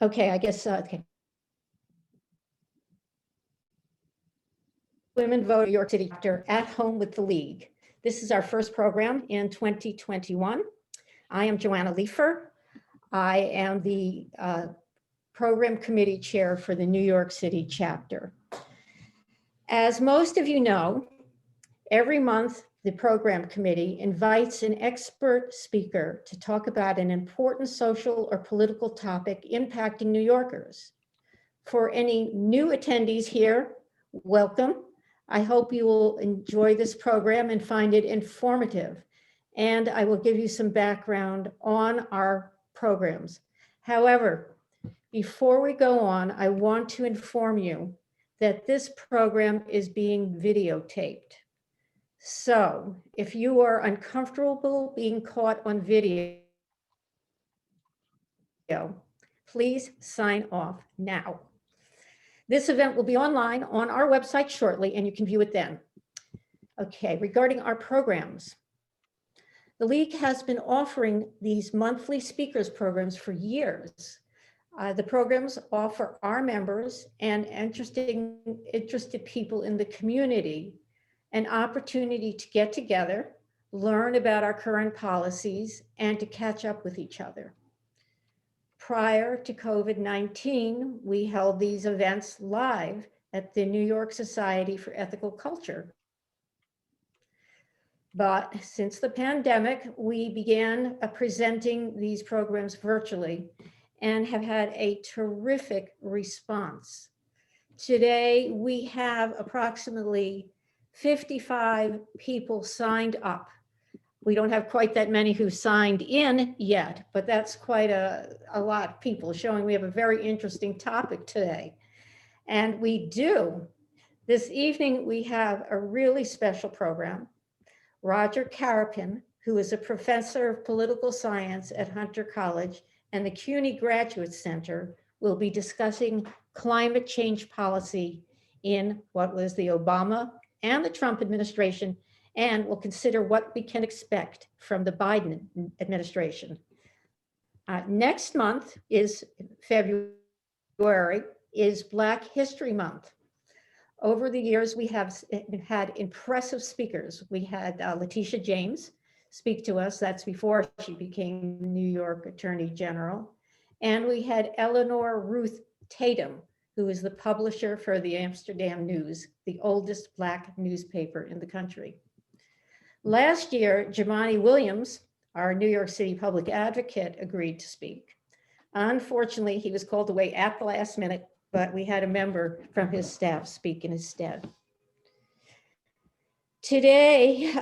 Okay, I guess, okay. Women Vote New York City Chapter at Home with the League. This is our first program in 2021. I am Joanna Leifer. I am the program committee chair for the New York City chapter. As most of you know, every month the program committee invites an expert speaker to talk about an important social or political topic impacting New Yorkers. For any new attendees here, welcome. I hope you will enjoy this program and find it informative. And I will give you some background on our programs. However, before we go on, I want to inform you that this program is being videotaped. So if you are uncomfortable being caught on video, please sign off now. This event will be online on our website shortly, and you can view it then. Okay, regarding our programs, the League has been offering these monthly speakers programs for years. The programs offer our members and interested people in the community an opportunity to get together, learn about our current policies, and to catch up with each other. Prior to COVID-19, we held these events live at the New York Society for Ethical Culture. But since the pandemic, we began presenting these programs virtually and have had a terrific response. Today, we have approximately 55 people signed up. We don't have quite that many who signed in yet, but that's quite a lot of people, showing we have a very interesting topic today. And we do. This evening, we have a really special program. Roger Carapan, who is a professor of political science at Hunter College and the CUNY Graduate Center, will be discussing climate change policy in what was the Obama and the Trump administration, and we'll consider what we can expect from the Biden administration. Next month is February, is Black History Month. Over the years, we have had impressive speakers. We had Letitia James speak to us. That's before she became New York Attorney General. And we had Eleanor Ruth Tatum, who is the publisher for the Amsterdam News, the oldest Black newspaper in the country. Last year, Jumaane Williams, our New York City public advocate, agreed to speak. Unfortunately, he was called away at the last minute, but we had a member from his staff speak in his stead. Today,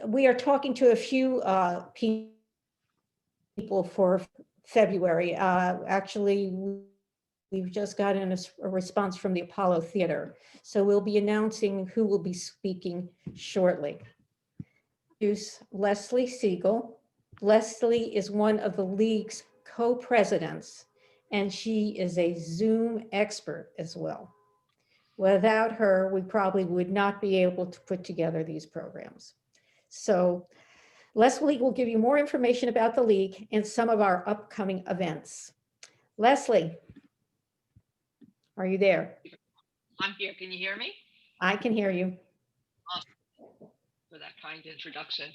we are talking to a few people for February. Actually, we've just gotten a response from the Apollo Theater. So we'll be announcing who will be speaking shortly. Introduce Leslie Siegel. Leslie is one of the League's co-presidents, and she is a Zoom expert as well. Without her, we probably would not be able to put together these programs. So Leslie will give you more information about the League and some of our upcoming events. Leslie, are you there? I'm here. Can you hear me? I can hear you. Awesome. For that kind introduction.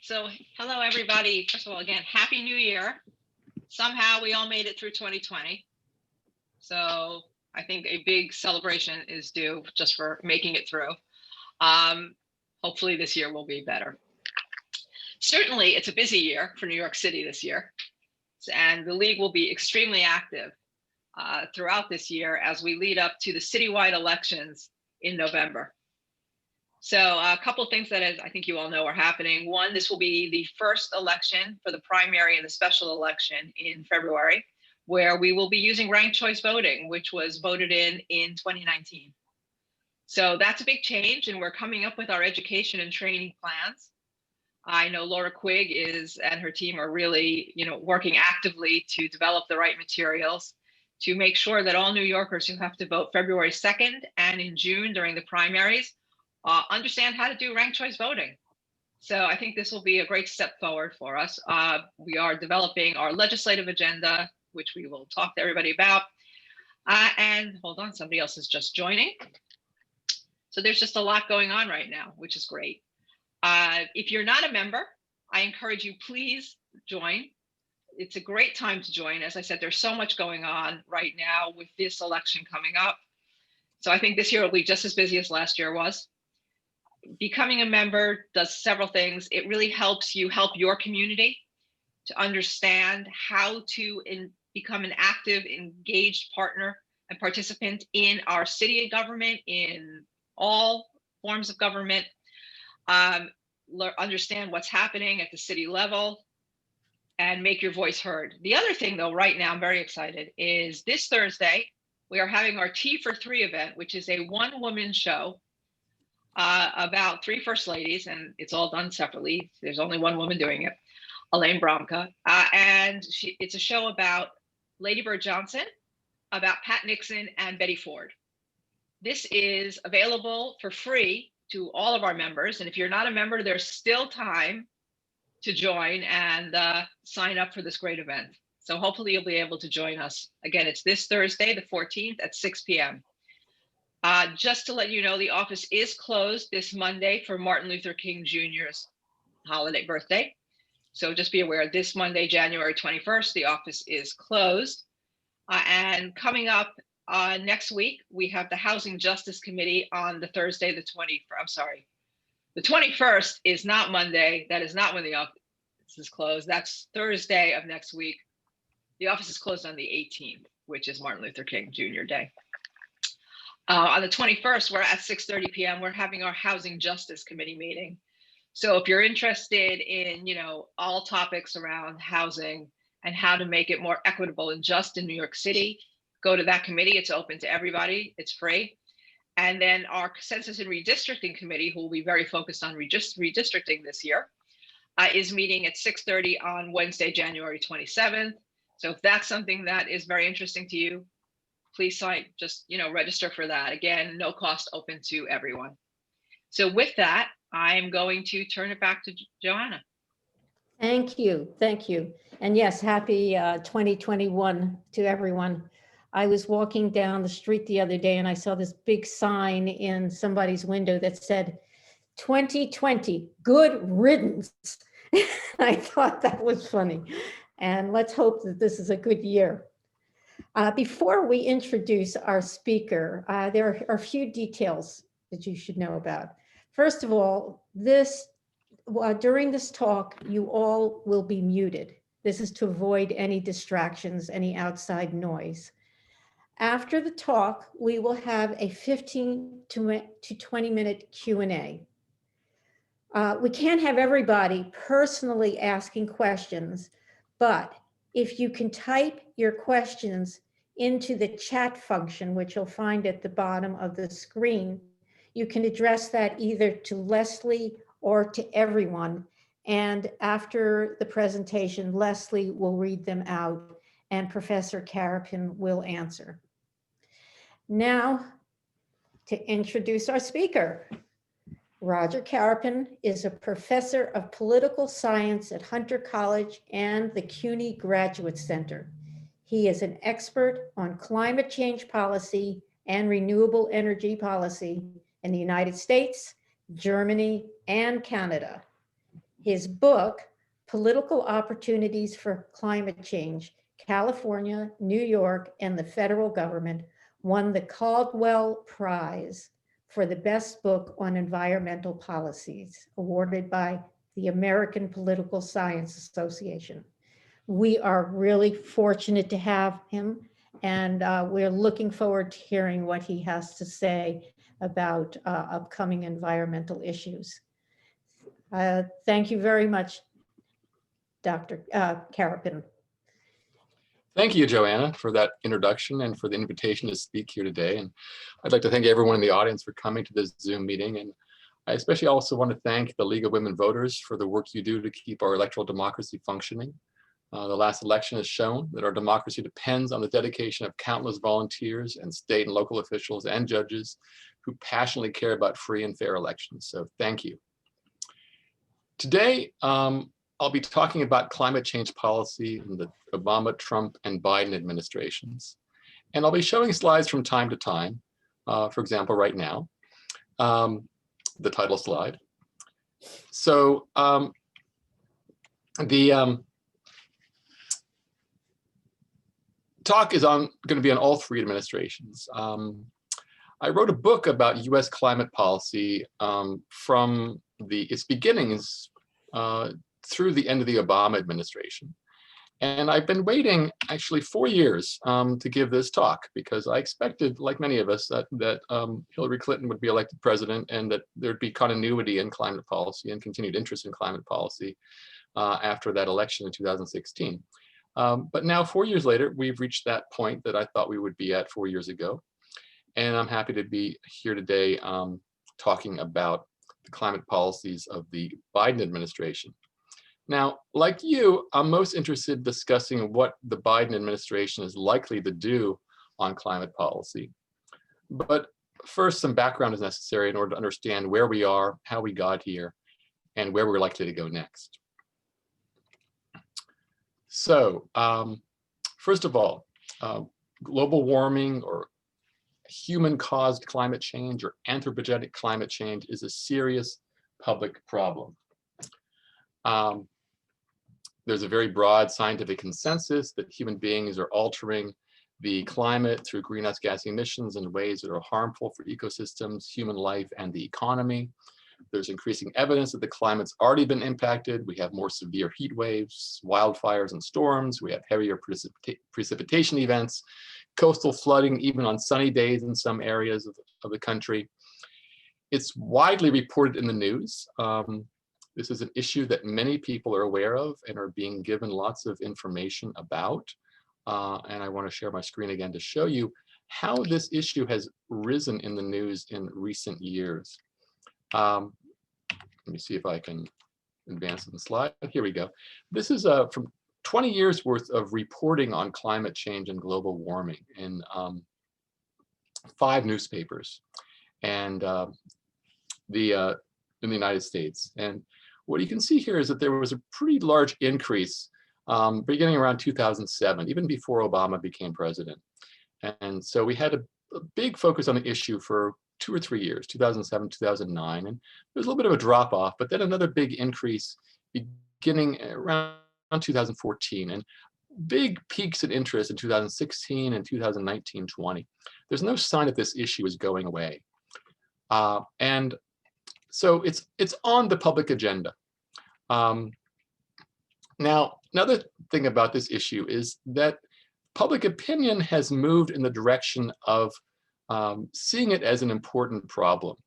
So hello, everybody. First of all, again, Happy New Year. Somehow we all made it through 2020. So I think a big celebration is due just for making it through. Hopefully this year will be better. Certainly it's a busy year for New York City this year. And the League will be extremely active throughout this year as we lead up to the citywide elections in November. So a couple of things that I think you all know are happening. One, this will be the first election for the primary and the special election in February, where we will be using ranked choice voting, which was voted in 2019. So that's a big change, and we're coming up with our education and training plans. I know Laura Quigg and her team are really, working actively to develop the right materials to make sure that all New Yorkers who have to vote February 2nd and in June during the primaries understand how to do ranked choice voting. So I think this will be a great step forward for us. We are developing our legislative agenda, which we will talk to everybody about. And hold on, somebody else is just joining. So there's just a lot going on right now, which is great. If you're not a member, I encourage you, please join. It's a great time to join. As I said, there's so much going on right now with this election coming up. So I think this year will be just as busy as last year was. Becoming a member does several things. It really helps you help your community to understand how to become an active, engaged partner and participant in our city government, in all forms of government. Understand what's happening at the city level and make your voice heard. The other thing though, right now, I'm very excited, is this Thursday, we are having our Tea for Three event, which is a one-woman show about 3 first ladies, and it's all done separately. There's only one woman doing it, Elaine Bromka. And it's a show about Lady Bird Johnson, about Pat Nixon and Betty Ford. This is available for free to all of our members. And if you're not a member, there's still time to join and sign up for this great event. So hopefully you'll be able to join us. Again, it's this Thursday, the 14th at 6 p.m. Just to let you know, the office is closed this Monday for Martin Luther King Jr.'s holiday birthday. So just be aware, this Monday, January 21st, the office is closed. And coming up next week, we have the Housing Justice Committee on the Thursday, the 21st is not Monday. That is not when the office is closed. That's Thursday of next week. The office is closed on the 18th, which is Martin Luther King Jr. Day. On the 21st, we're at 6:30 p.m. We're having our Housing Justice Committee meeting. So if you're interested in, all topics around housing and how to make it more equitable and just in New York City, go to that committee. It's open to everybody. It's free. And then our Census and Redistricting Committee, who will be very focused on redistricting this year, is meeting at 6:30 on Wednesday, January 27th. So if that's something that is very interesting to you, please register for that. Again, no cost, open to everyone. So with that, I'm going to turn it back to Joanna. Thank you. Thank you. And yes, happy 2021 to everyone. I was walking down the street the other day and I saw this big sign in somebody's window that said, 2020, good riddance. I thought that was funny. And let's hope that this is a good year. Before we introduce our speaker, there are a few details that you should know about. First of all, during this talk, you all will be muted. This is to avoid any distractions, any outside noise. After the talk, we will have a 15 to 20 minute Q&A. We can't have everybody personally asking questions, but if you can type your questions into the chat function, which you'll find at the bottom of the screen, you can address that either to Leslie or to everyone. And after the presentation, Leslie will read them out and Professor Carapan will answer. Now, to introduce our speaker. Roger Carapan is a professor of political science at Hunter College and the CUNY Graduate Center. He is an expert on climate change policy and renewable energy policy in the United States, Germany, and Canada. His book, Political Opportunities for Climate Change, California, New York, and the Federal Government, won the Caldwell Prize for the best book on environmental policies, awarded by the American Political Science Association. We are really fortunate to have him, and we're looking forward to hearing what he has to say about upcoming environmental issues. Thank you very much, Dr. Carapan. Thank you, Joanna, for that introduction and for the invitation to speak here today. And I'd like to thank everyone in the audience for coming to this Zoom meeting. And I especially also want to thank the League of Women Voters for the work you do to keep our electoral democracy functioning. The last election has shown that our democracy depends on the dedication of countless volunteers and state and local officials and judges who passionately care about free and fair elections. So thank you. Today, I'll be talking about climate change policy in the Obama, Trump, and Biden administrations. And I'll be showing slides from time to time, for example, right now, the title slide. So the talk is going to be on all three administrations. I wrote a book about US climate policy from its beginnings through the end of the Obama administration. And I've been waiting actually 4 years to give this talk because I expected, like many of us, that Hillary Clinton would be elected president and that there'd be continuity in climate policy and continued interest in climate policy after that election in 2016. But now 4 years later, we've reached that point that I thought we would be at 4 years ago. And I'm happy to be here today talking about the climate policies of the Biden administration. Now, like you, I'm most interested in discussing what the Biden administration is likely to do on climate policy. But first, some background is necessary in order to understand where we are, how we got here, and where we're likely to go next. So, first of all, global warming or human-caused climate change or anthropogenic climate change is a serious public problem. There's a very broad scientific consensus that human beings are altering the climate through greenhouse gas emissions in ways that are harmful for ecosystems, human life, and the economy. There's increasing evidence that the climate's already been impacted. We have more severe heat waves, wildfires and storms. We have heavier precipitation events, coastal flooding, even on sunny days in some areas of the country. It's widely reported in the news. This is an issue that many people are aware of and are being given lots of information about. And I want to share my screen again to show you how this issue has risen in the news in recent years. Let me see if I can advance the slide. Here we go. This is from 20 years worth of reporting on climate change and global warming in 5 newspapers and in the United States. And what you can see here is that there was a pretty large increase beginning around 2007, even before Obama became president. And so we had a big focus on the issue for 2 or 3 years, 2007, 2009, and there was a little bit of a drop off, but then another big increase beginning around 2014, and big peaks in interest in 2016 and 2019-20. There's no sign that this issue is going away. And so it's on the public agenda. Now, another thing about this issue is that public opinion has moved in the direction of seeing it as an important problem.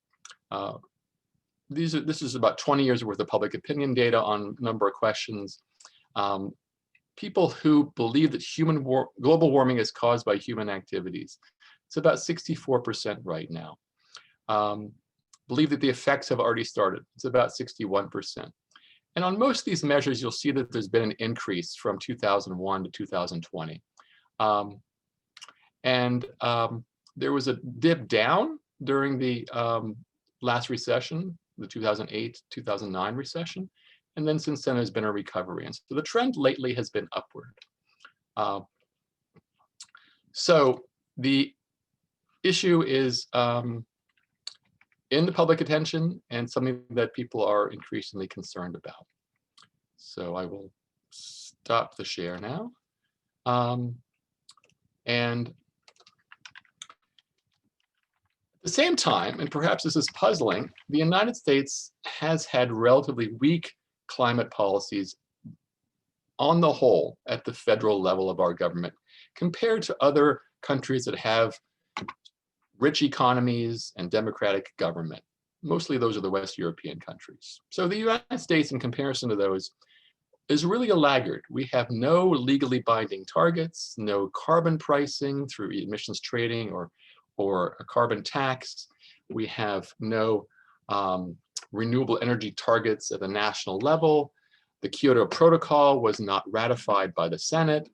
This is about 20 years worth of public opinion data on a number of questions. People who believe that global warming is caused by human activities. It's about 64% right now. Believe that the effects have already started. It's about 61%. And on most of these measures, you'll see that there's been an increase from 2001 to 2020. There was a dip down during the last recession, the 2008-2009 recession. And then since then, there's been a recovery. And so the trend lately has been upward. So the issue is in the public attention and something that people are increasingly concerned about. So I will stop the share now. And at the same time, and perhaps this is puzzling, the United States has had relatively weak climate policies on the whole at the federal level of our government compared to other countries that have rich economies and democratic government. Mostly those are the West European countries. So the United States, in comparison to those, is really a laggard. We have no legally binding targets, no carbon pricing through emissions trading or a carbon tax. We have no renewable energy targets at the national level. The Kyoto Protocol was not ratified by the Senate.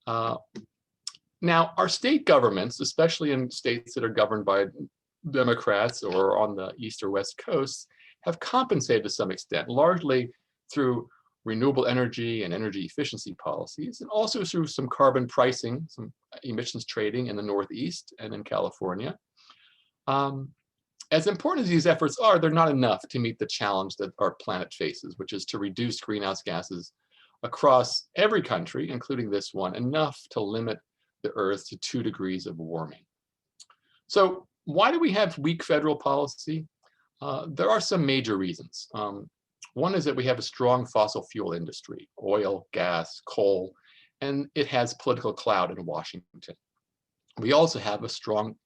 Now, our state governments, especially in states that are governed by Democrats or on the East or West Coast, have compensated to some extent, largely through renewable energy and energy efficiency policies, and also through some carbon pricing, some emissions trading in the Northeast and in California. As important as these efforts are, they're not enough to meet the challenge that our planet faces, which is to reduce greenhouse gases across every country, including this one, enough to limit the Earth to 2 degrees of warming. So why do we have weak federal policy? There are some major reasons. One is that we have a strong fossil fuel industry, oil, gas, coal, and it has political clout in Washington. We also have a strong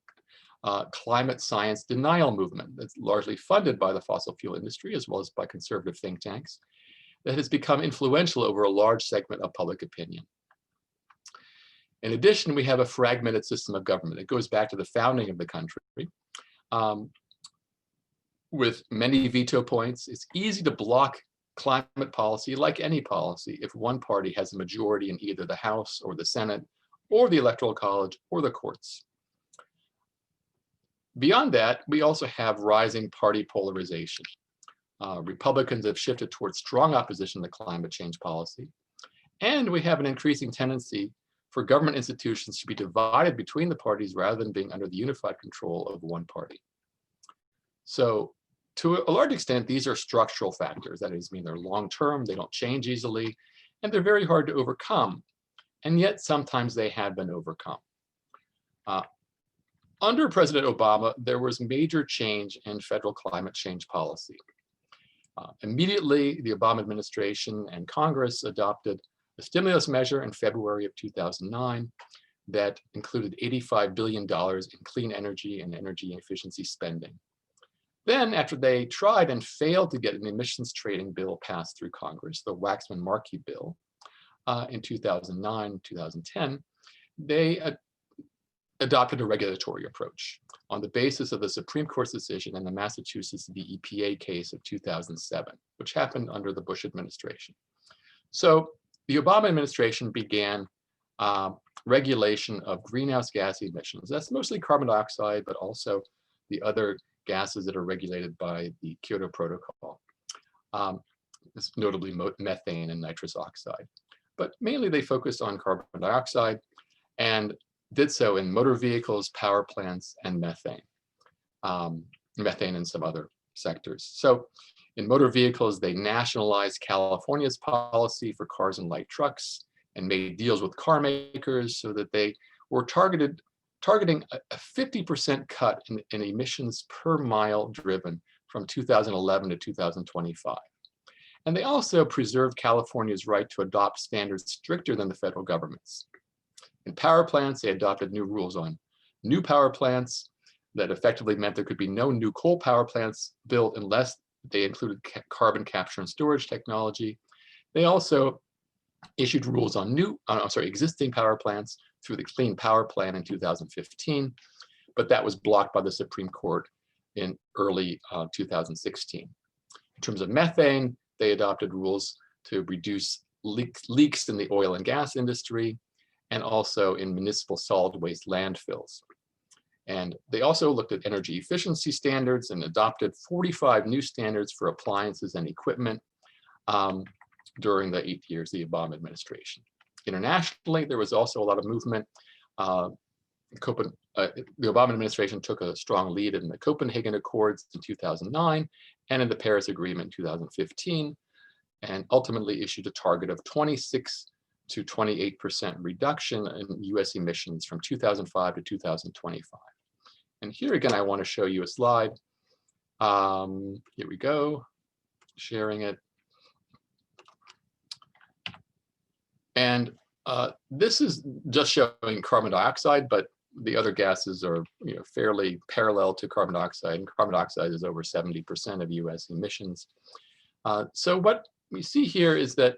climate science denial movement that's largely funded by the fossil fuel industry as well as by conservative think tanks that has become influential over a large segment of public opinion. In addition, we have a fragmented system of government. It goes back to the founding of the country. With many veto points, it's easy to block climate policy like any policy if one party has a majority in either the House or the Senate or the Electoral College or the courts. Beyond that, we also have rising party polarization. Republicans have shifted towards strong opposition to climate change policy, and we have an increasing tendency for government institutions to be divided between the parties rather than being under the unified control of one party. So to a large extent, these are structural factors. That is, mean they're long-term, they don't change easily, and they're very hard to overcome. And yet sometimes they have been overcome. Under President Obama, there was major change in federal climate change policy. Immediately, the Obama administration and Congress adopted a stimulus measure in February of 2009 that included $85 billion in clean energy and energy efficiency spending. Then, after they tried and failed to get an emissions trading bill passed through Congress, the Waxman-Markey bill, in 2009, 2010, they adopted a regulatory approach on the basis of the Supreme Court's decision in the Massachusetts v. EPA case of 2007, which happened under the Bush administration. So the Obama administration began regulation of greenhouse gas emissions. That's mostly carbon dioxide, but also the other gases that are regulated by the Kyoto Protocol, notably methane and nitrous oxide. But mainly they focused on carbon dioxide and did so in motor vehicles, power plants, and methane and some other sectors. So in motor vehicles, they nationalized California's policy for cars and light trucks and made deals with car makers so that they were targeting a 50% cut in emissions per mile driven from 2011 to 2025. And they also preserved California's right to adopt standards stricter than the federal government's. In power plants, they adopted new rules on new power plants that effectively meant there could be no new coal power plants built unless they included carbon capture and storage technology. They also issued rules on existing power plants through the Clean Power Plan in 2015, but that was blocked by the Supreme Court in early 2016. In terms of methane, they adopted rules to reduce leaks in the oil and gas industry and also in municipal solid waste landfills. And they also looked at energy efficiency standards and adopted 45 new standards for appliances and equipment during the 8 years of the Obama administration. Internationally, there was also a lot of movement. The Obama administration took a strong lead in the Copenhagen Accords in 2009 and in the Paris Agreement in 2015, and ultimately issued a target of 26 to 28% reduction in US emissions from 2005 to 2025. And here again, I want to show you a slide. Here we go, sharing it. And this is just showing carbon dioxide, but the other gases are fairly parallel to carbon dioxide, and carbon dioxide is over 70% of US emissions. So what we see here is that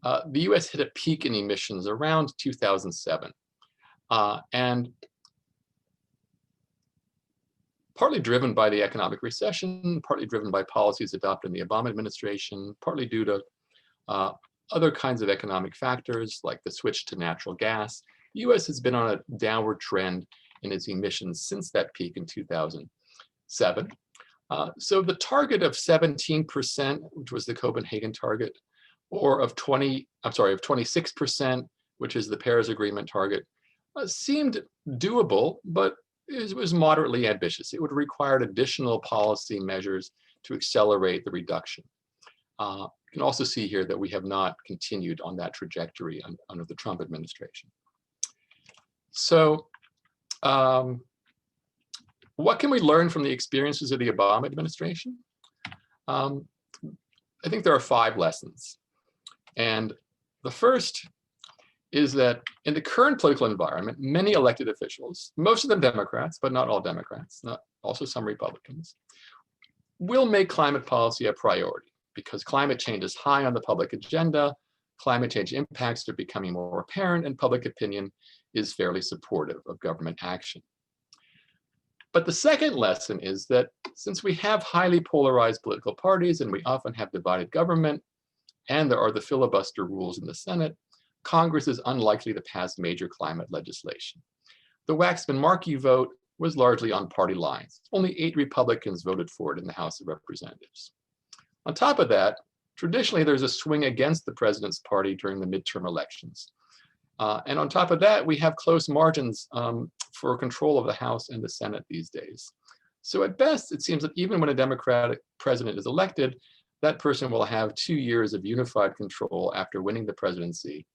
the US hit a peak in emissions around 2007. And partly driven by the economic recession, partly driven by policies adopted in the Obama administration, partly due to other kinds of economic factors like the switch to natural gas, the US has been on a downward trend in its emissions since that peak in 2007. So the target of 17%, which was the Copenhagen target, or of 26%, which is the Paris Agreement target, seemed doable, but it was moderately ambitious. It would require additional policy measures to accelerate the reduction. You can also see here that we have not continued on that trajectory under the Trump administration. So what can we learn from the experiences of the Obama administration? I think there are 5 lessons. And the first is that in the current political environment, many elected officials, most of them Democrats, but not all Democrats, also some Republicans, will make climate policy a priority because climate change is high on the public agenda, climate change impacts are becoming more apparent, and public opinion is fairly supportive of government action. But the second lesson is that since we have highly polarized political parties and we often have divided government, and there are the filibuster rules in the Senate, Congress is unlikely to pass major climate legislation. The Waxman-Markey vote was largely on party lines. Only 8 Republicans voted for it in the House of Representatives. On top of that, traditionally there's a swing against the president's party during the midterm elections. And on top of that, we have close margins for control of the House and the Senate these days. So at best, it seems that even when a Democratic president is elected, that person will have 2 years of unified control after winning the presidency.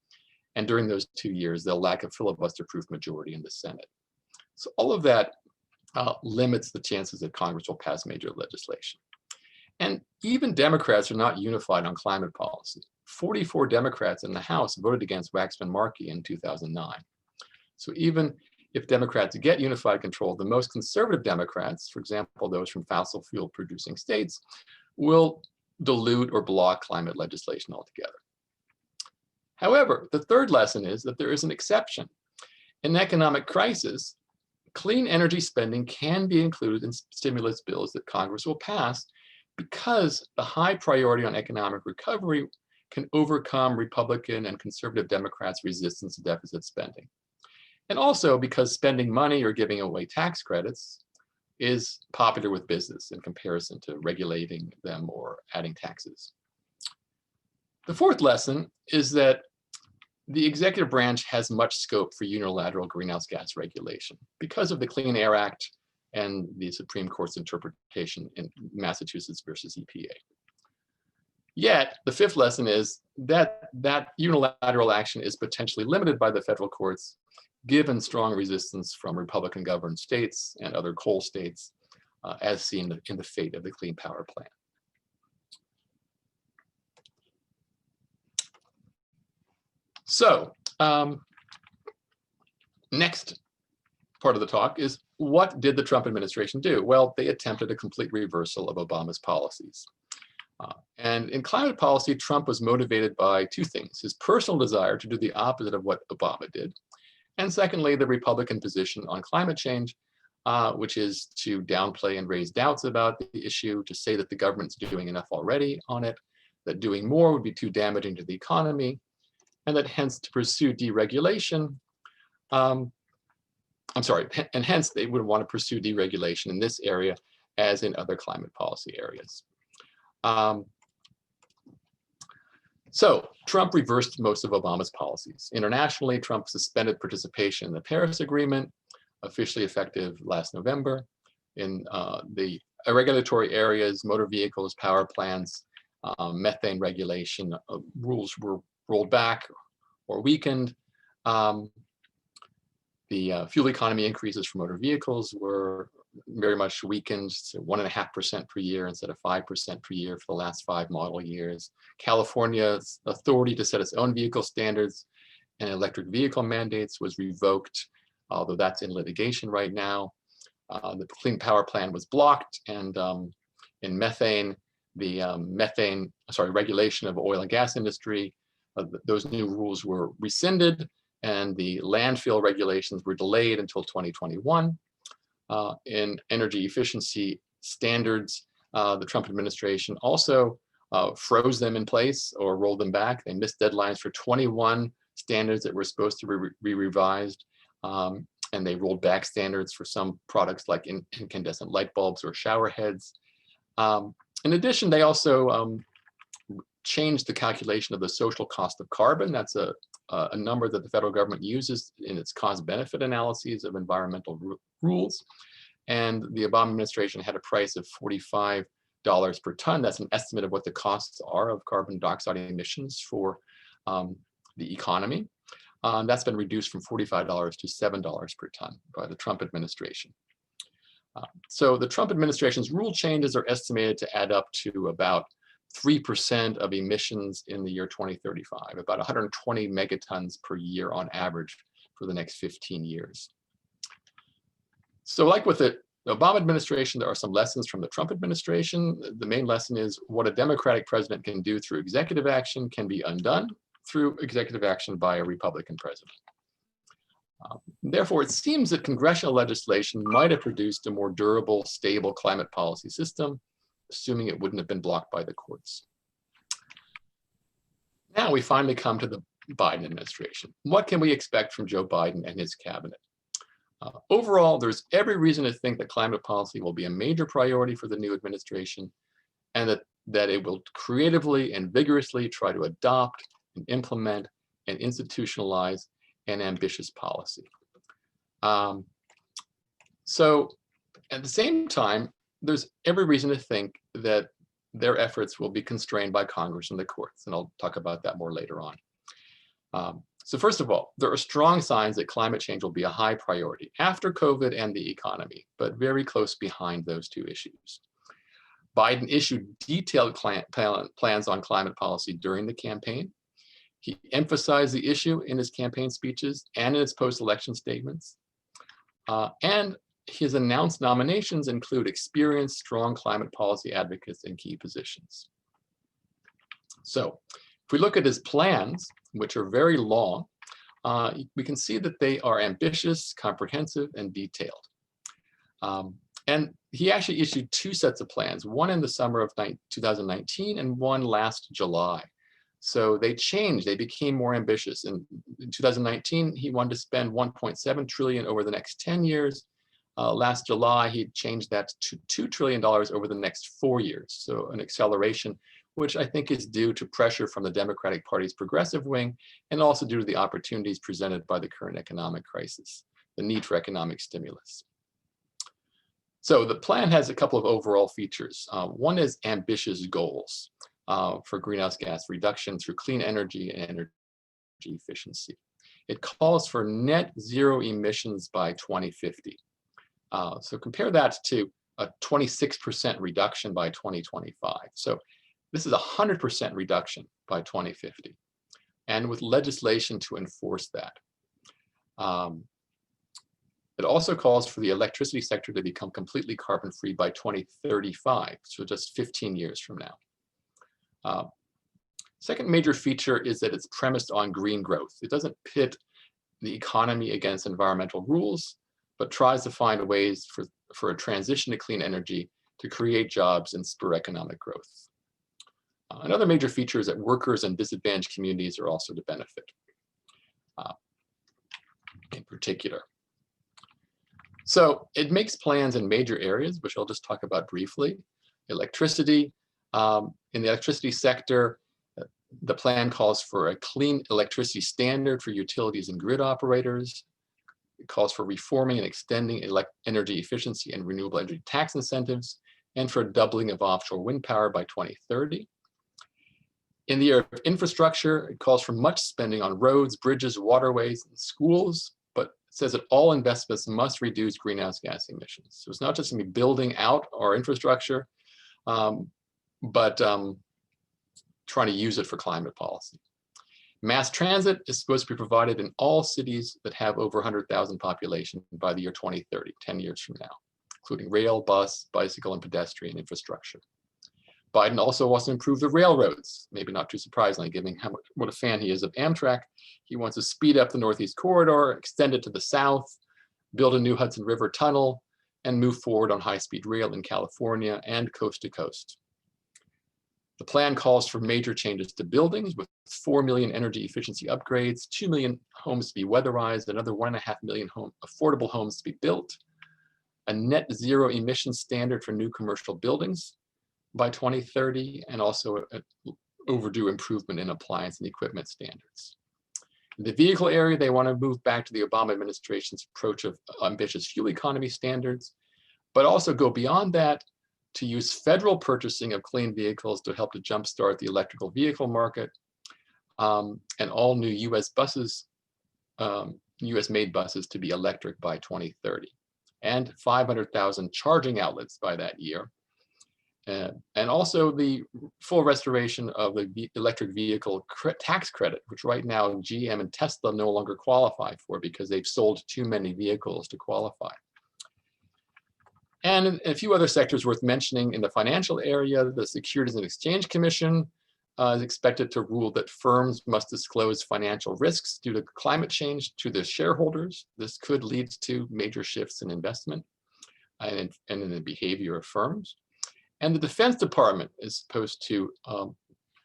And during those 2 years, they'll lack a filibuster-proof majority in the Senate. So all of that limits the chances that Congress will pass major legislation. And even Democrats are not unified on climate policy. 44 Democrats in the House voted against Waxman-Markey in 2009. So even if Democrats get unified control, the most conservative Democrats, for example, those from fossil fuel producing states, will dilute or block climate legislation altogether. However, the third lesson is that there is an exception. In an economic crisis, clean energy spending can be included in stimulus bills that Congress will pass because the high priority on economic recovery can overcome Republican and conservative Democrats' resistance to deficit spending. And also because spending money or giving away tax credits is popular with business in comparison to regulating them or adding taxes. The fourth lesson is that the executive branch has much scope for unilateral greenhouse gas regulation because of the Clean Air Act and the Supreme Court's interpretation in Massachusetts versus EPA. Yet, the fifth lesson is that unilateral action is potentially limited by the federal courts, given strong resistance from Republican-governed states and other coal states, as seen in the fate of the Clean Power Plan. So, next part of the talk is, what did the Trump administration do? Well, they attempted a complete reversal of Obama's policies. And in climate policy, Trump was motivated by 2 things: his personal desire to do the opposite of what Obama did, and secondly, the Republican position on climate change, which is to downplay and raise doubts about the issue, to say that the government's doing enough already on it, that doing more would be too damaging to the economy, and that hence to pursue deregulation, and hence they would want to pursue deregulation in this area as in other climate policy areas. So Trump reversed most of Obama's policies. Internationally, Trump suspended participation in the Paris Agreement, officially effective last November. In the regulatory areas, motor vehicles, power plants, methane regulation rules were rolled back or weakened. The fuel economy increases for motor vehicles were very much weakened, so 1.5% per year instead of 5% per year for the last 5 model years. California's authority to set its own vehicle standards and electric vehicle mandates was revoked, although that's in litigation right now. The Clean Power Plan was blocked, and in methane, the regulation of oil and gas industry, those new rules were rescinded, and the landfill regulations were delayed until 2021. In energy efficiency standards, the Trump administration also froze them in place or rolled them back. They missed deadlines for 21 standards that were supposed to be revised, and they rolled back standards for some products like incandescent light bulbs or shower heads. In addition, they also changed the calculation of the social cost of carbon. That's a number that the federal government uses in its cost-benefit analyses of environmental rules. And the Obama administration had a price of $45 per ton. That's an estimate of what the costs are of carbon dioxide emissions for the economy. That's been reduced from $45 to $7 per ton by the Trump administration. So the Trump administration's rule changes are estimated to add up to about 3% of emissions in the year 2035, about 120 megatons per year on average for the next 15 years. So like with the Obama administration, there are some lessons from the Trump administration. The main lesson is what a Democratic president can do through executive action can be undone through executive action by a Republican president. Therefore, it seems that congressional legislation might have produced a more durable, stable climate policy system, assuming it wouldn't have been blocked by the courts. Now we finally come to the Biden administration. What can we expect from Joe Biden and his cabinet? Overall, there's every reason to think that climate policy will be a major priority for the new administration, and that it will creatively and vigorously try to adopt and implement and institutionalize an ambitious policy. So at the same time, there's every reason to think that their efforts will be constrained by Congress and the courts, and I'll talk about that more later on. So first of all, there are strong signs that climate change will be a high priority after COVID and the economy, but very close behind those two issues. Biden issued detailed plans on climate policy during the campaign. He emphasized the issue in his campaign speeches and in his post-election statements. And his announced nominations include experienced, strong climate policy advocates in key positions. So if we look at his plans, which are very long, we can see that they are ambitious, comprehensive, and detailed. And he actually issued two sets of plans, one in the summer of 2019 and one last July. So they changed, they became more ambitious. In 2019, he wanted to spend $1.7 trillion over the next 10 years. Last July, he changed that to $2 trillion over the next 4 years. So an acceleration, which I think is due to pressure from the Democratic Party's progressive wing, and also due to the opportunities presented by the current economic crisis, the need for economic stimulus. So the plan has a couple of overall features. One is ambitious goals for greenhouse gas reduction through clean energy and energy efficiency. It calls for net zero emissions by 2050. So compare that to a 26% reduction by 2025. So this is a 100% reduction by 2050, and with legislation to enforce that. It also calls for the electricity sector to become completely carbon-free by 2035, so just 15 years from now. Second major feature is that it's premised on green growth. It doesn't pit the economy against environmental rules, but tries to find ways for a transition to clean energy to create jobs and spur economic growth. Another major feature is that workers and disadvantaged communities are also to benefit in particular. So it makes plans in major areas, which I'll just talk about briefly. Electricity, in the electricity sector, the plan calls for a clean electricity standard for utilities and grid operators. It calls for reforming and extending energy efficiency and renewable energy tax incentives, and for a doubling of offshore wind power by 2030. In the area of infrastructure, it calls for much spending on roads, bridges, waterways, and schools, but it says that all investments must reduce greenhouse gas emissions. So it's not just going to be building out our infrastructure, but trying to use it for climate policy. Mass transit is supposed to be provided in all cities that have over 100,000 population by the year 2030, 10 years from now, including rail, bus, bicycle, and pedestrian infrastructure. Biden also wants to improve the railroads, maybe not too surprisingly, given what a fan he is of Amtrak. He wants to speed up the Northeast Corridor, extend it to the south, build a new Hudson River tunnel, and move forward on high-speed rail in California and coast to coast. The plan calls for major changes to buildings with 4 million energy efficiency upgrades, 2 million homes to be weatherized, another 1.5 million affordable homes to be built, a net zero emission standard for new commercial buildings, by 2030, and also an overdue improvement in appliance and equipment standards. In the vehicle area, they want to move back to the Obama administration's approach of ambitious fuel economy standards, but also go beyond that to use federal purchasing of clean vehicles to help to jumpstart the electrical vehicle market, and all new US buses, US made buses to be electric by 2030, and 500,000 charging outlets by that year. And also the full restoration of the electric vehicle tax credit, which right now GM and Tesla no longer qualify for because they've sold too many vehicles to qualify. And a few other sectors worth mentioning in the financial area, the Securities and Exchange Commission is expected to rule that firms must disclose financial risks due to climate change to their shareholders. This could lead to major shifts in investment and in the behavior of firms. And the Defense Department is supposed to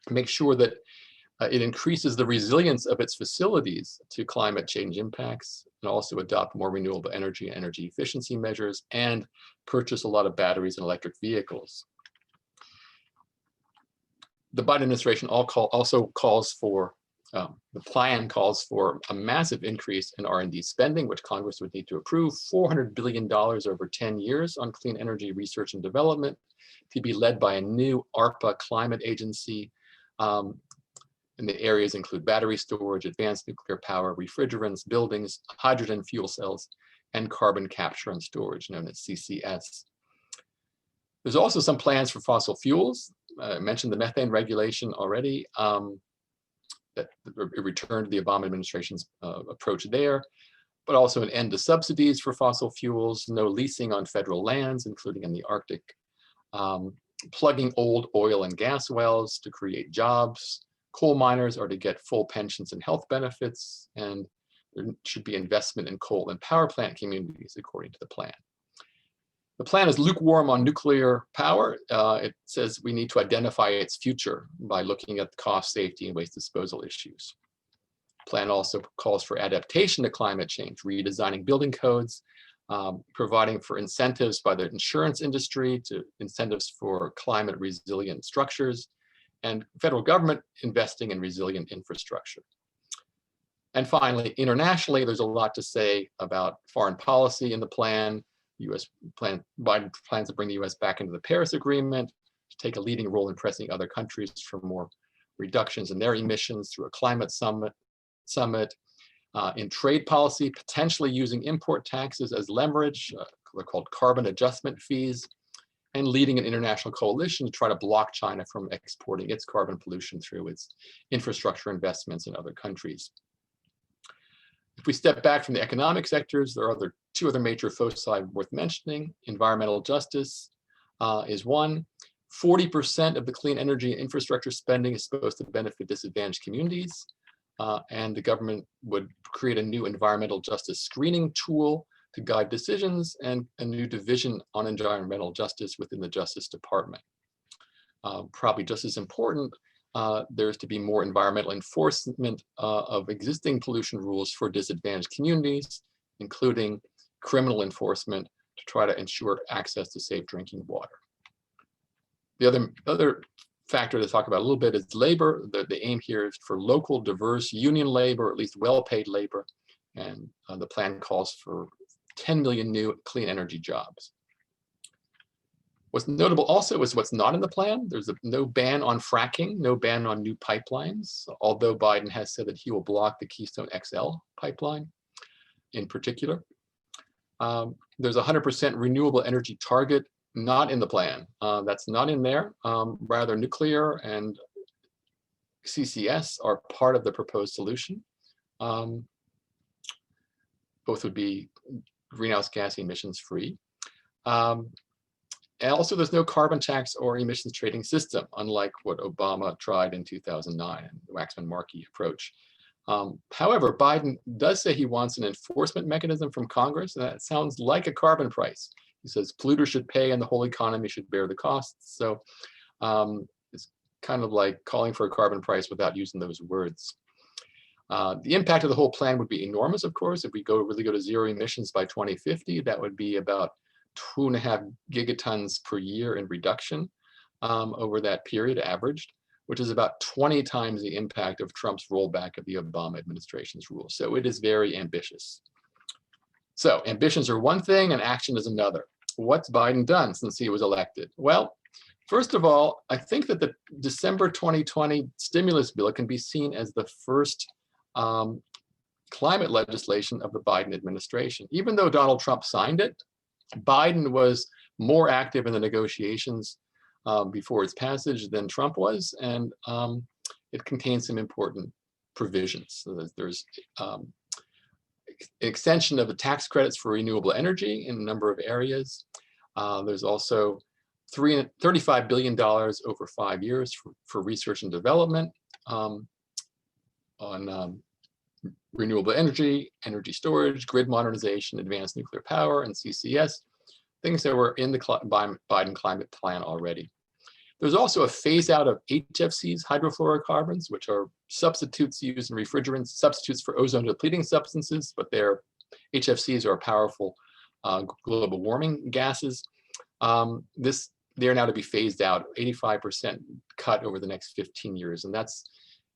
make sure that it increases the resilience of its facilities to climate change impacts, and also adopt more renewable energy and energy efficiency measures, and purchase a lot of batteries and electric vehicles. The Biden administration also calls for, the plan calls for a massive increase in R&D spending, which Congress would need to approve, $400 billion over 10 years on clean energy research and development, to be led by a new ARPA climate agency. And the areas include battery storage, advanced nuclear power, refrigerants, buildings, hydrogen fuel cells, and carbon capture and storage, known as CCS. There's also some plans for fossil fuels. I mentioned the methane regulation already, that returned to the Obama administration's approach there, but also an end to subsidies for fossil fuels, no leasing on federal lands, including in the Arctic, plugging old oil and gas wells to create jobs. Coal miners are to get full pensions and health benefits, and there should be investment in coal and power plant communities, according to the plan. The plan is lukewarm on nuclear power. It says we need to identify its future by looking at the cost, safety, and waste disposal issues. The plan also calls for adaptation to climate change, redesigning building codes, providing for incentives by the insurance industry to incentives for climate resilient structures, and federal government investing in resilient infrastructure. And finally, internationally, there's a lot to say about foreign policy in the plan. Biden plans to bring the US back into the Paris Agreement, to take a leading role in pressing other countries for more reductions in their emissions through a climate summit. In trade policy, potentially using import taxes as leverage, they're called carbon adjustment fees, and leading an international coalition to try to block China from exporting its carbon pollution through its infrastructure investments in other countries. If we step back from the economic sectors, there are two other major foci worth mentioning. Environmental justice is one. 40% of the clean energy and infrastructure spending is supposed to benefit disadvantaged communities. And the government would create a new environmental justice screening tool to guide decisions, and a new division on environmental justice within the Justice Department. Probably just as important, there's to be more environmental enforcement of existing pollution rules for disadvantaged communities, including criminal enforcement to try to ensure access to safe drinking water. The other factor to talk about a little bit is labor. The aim here is for local, diverse union labor, at least well-paid labor, and the plan calls for 10 million new clean energy jobs. What's notable also is what's not in the plan. There's no ban on fracking, no ban on new pipelines, although Biden has said that he will block the Keystone XL pipeline in particular. There's a 100% renewable energy target not in the plan. That's not in there. Rather, nuclear and CCS are part of the proposed solution. Both would be greenhouse gas emissions free. And also, there's no carbon tax or emissions trading system, unlike what Obama tried in 2009, the Waxman-Markey approach. However, Biden does say he wants an enforcement mechanism from Congress, and that sounds like a carbon price. He says polluters should pay and the whole economy should bear the costs. So it's kind of like calling for a carbon price without using those words. The impact of the whole plan would be enormous, of course. If we really go to zero emissions by 2050, that would be about 2.5 gigatons per year in reduction. over that period averaged, which is about 20 times the impact of Trump's rollback of the Obama administration's rules. So it is very ambitious. So ambitions are one thing and action is another. What's Biden done since he was elected? Well, first of all, I think that the December 2020 stimulus bill can be seen as the first climate legislation of the Biden administration. Even though Donald Trump signed it, Biden was more active in the negotiations before its passage than Trump was, and it contains some important provisions. So there's an extension of the tax credits for renewable energy in a number of areas. There's also $35 billion over 5 years for research and development on renewable energy, energy storage, grid modernization, advanced nuclear power, and CCS, things that were in the Biden climate plan already. There's also a phase out of HFCs, hydrofluorocarbons, which are substitutes used in refrigerants, substitutes for ozone depleting substances, but HFCs are powerful global warming gases. They're now to be phased out, 85% cut over the next 15 years. And that's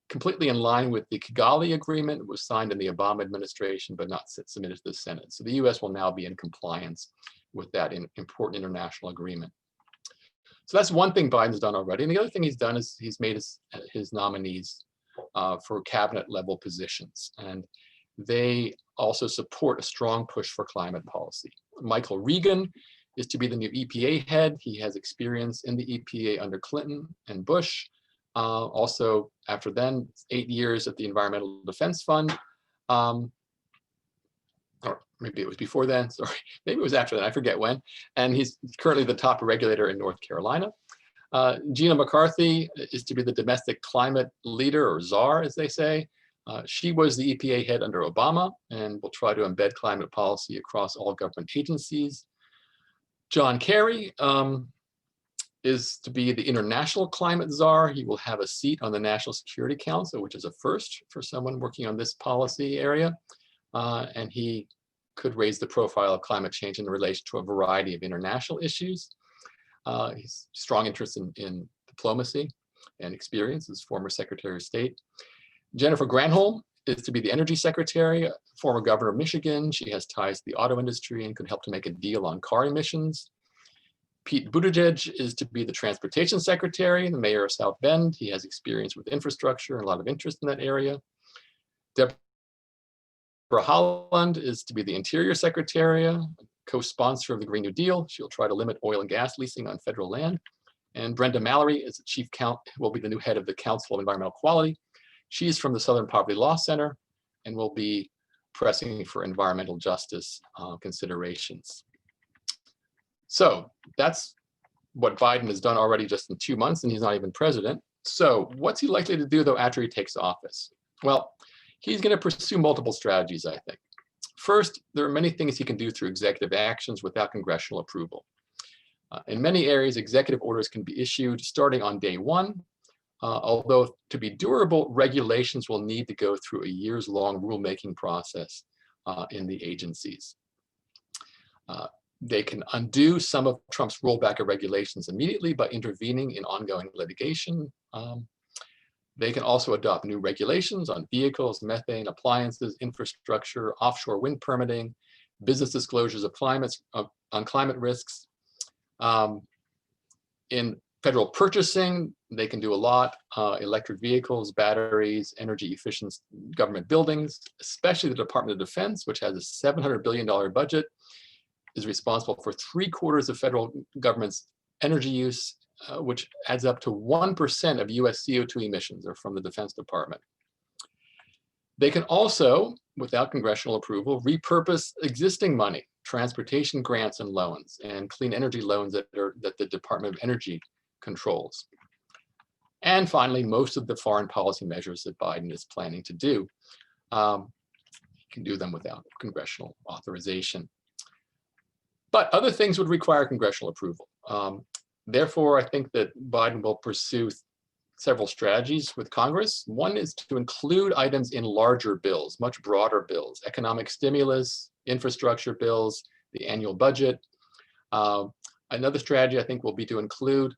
completely in line with the Kigali Agreement. It was signed in the Obama administration, but not submitted to the Senate. So the US will now be in compliance with that important international agreement. So that's one thing Biden's done already. And the other thing he's done is he's made his nominees for cabinet level positions. And they also support a strong push for climate policy. Michael Regan is to be the new EPA head. He has experience in the EPA under Clinton and Bush. Also, after then, 8 years at the Environmental Defense Fund. Or maybe it was before then, sorry. Maybe it was after that, I forget when. And he's currently the top regulator in North Carolina. Gina McCarthy is to be the domestic climate leader, or czar, as they say. She was the EPA head under Obama and will try to embed climate policy across all government agencies. John Kerry is to be the international climate czar. He will have a seat on the National Security Council, which is a first for someone working on this policy area. And he could raise the profile of climate change in relation to a variety of international issues. He's strong interest in diplomacy and experience as former Secretary of State. Jennifer Granholm is to be the Energy Secretary, former governor of Michigan. She has ties to the auto industry and could help to make a deal on car emissions. Pete Buttigieg is to be the Transportation Secretary, the mayor of South Bend. He has experience with infrastructure and a lot of interest in that area. Deborah Haaland is to be the Interior Secretary, co-sponsor of the Green New Deal. She'll try to limit oil and gas leasing on federal land. And Brenda Mallory is the will be the new head of the Council of Environmental Quality. She's from the Southern Poverty Law Center and will be pressing for environmental justice considerations. So that's what Biden has done already just in 2 months, and he's not even president. So what's he likely to do, though, after he takes office? Well, he's going to pursue multiple strategies, I think. First, there are many things he can do through executive actions without congressional approval. In many areas, executive orders can be issued starting on day one, although to be durable, regulations will need to go through a years-long rulemaking process in the agencies. They can undo some of Trump's rollback of regulations immediately by intervening in ongoing litigation. They can also adopt new regulations on vehicles, methane, appliances, infrastructure, offshore wind permitting, business disclosures of on climate risks. In federal purchasing, they can do a lot. Electric vehicles, batteries, energy efficient government buildings, especially the Department of Defense, which has a $700 billion budget, is responsible for 3/4 of federal government's energy use, which adds up to 1% of US CO2 emissions are from the Defense Department. They can also, without congressional approval, repurpose existing money, transportation grants and loans, and clean energy loans that the Department of Energy controls. And finally, most of the foreign policy measures that Biden is planning to do, he can do them without congressional authorization. But other things would require congressional approval. Therefore, I think that Biden will pursue several strategies with Congress. One is to include items in larger bills, much broader bills, economic stimulus, infrastructure bills, the annual budget. Another strategy, I think, will be to include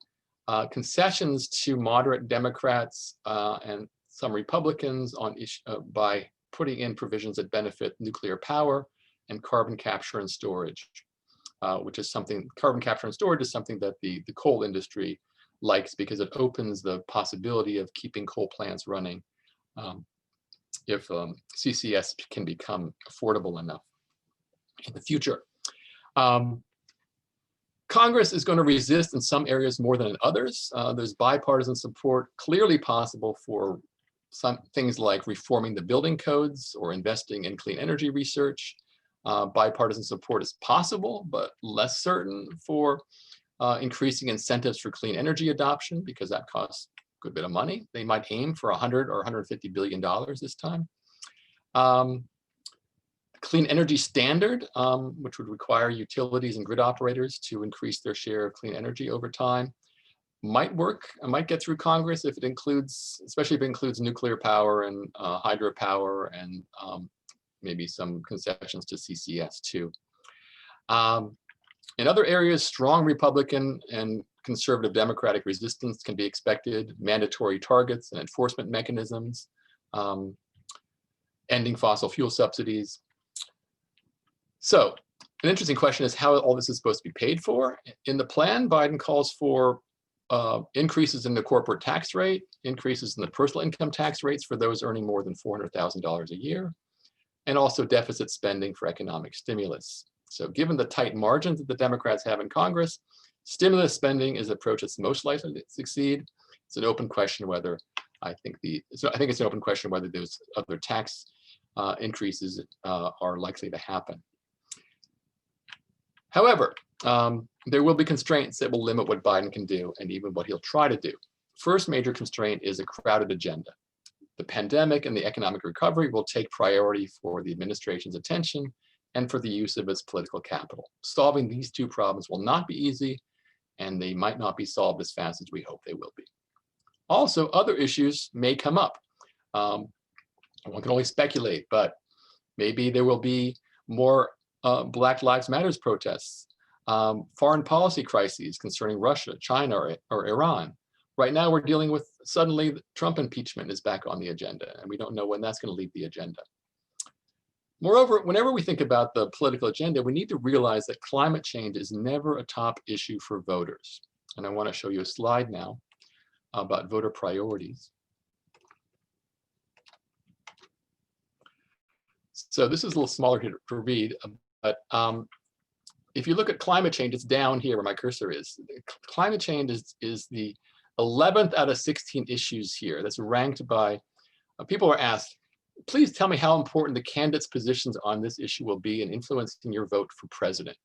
concessions to moderate Democrats and some Republicans on by putting in provisions that benefit nuclear power and carbon capture and storage, which is something, carbon capture and storage is something that the coal industry likes because it opens the possibility of keeping coal plants running if CCS can become affordable enough in the future. Congress is going to resist in some areas more than in others. There's bipartisan support clearly possible for some things like reforming the building codes or investing in clean energy research. Bipartisan support is possible, but less certain for increasing incentives for clean energy adoption because that costs a good bit of money. They might aim for $100 or $150 billion this time. Clean energy standard, which would require utilities and grid operators to increase their share of clean energy over time, might work. It might get through Congress if it includes, especially if it includes nuclear power and hydropower and maybe some concessions to CCS too. In other areas, strong Republican and conservative Democratic resistance can be expected, mandatory targets and enforcement mechanisms, ending fossil fuel subsidies. So an interesting question is how all this is supposed to be paid for. In the plan, Biden calls for increases in the corporate tax rate, increases in the personal income tax rates for those earning more than $400,000 a year, and also deficit spending for economic stimulus. So given the tight margins that the Democrats have in Congress, stimulus spending is the approach that's most likely to succeed. It's an open question whether, I think it's an open question whether those other tax increases are likely to happen. However, there will be constraints that will limit what Biden can do and even what he'll try to do. First major constraint is a crowded agenda. The pandemic and the economic recovery will take priority for the administration's attention and for the use of its political capital. Solving these two problems will not be easy, and they might not be solved as fast as we hope they will be. Also, other issues may come up. One can only speculate, but maybe there will be more Black Lives Matter protests, foreign policy crises concerning Russia, China, or Iran. Right now, we're dealing with suddenly Trump impeachment is back on the agenda, and we don't know when that's going to leave the agenda. Moreover, whenever we think about the political agenda, we need to realize that climate change is never a top issue for voters. And I want to show you a slide now about voter priorities. So this is a little smaller to read, but if you look at climate change, it's down here where my cursor is. Climate change is the 11th out of 16 issues here. That's ranked by, people are asked, please tell me how important the candidates' positions on this issue will be in influencing your vote for president.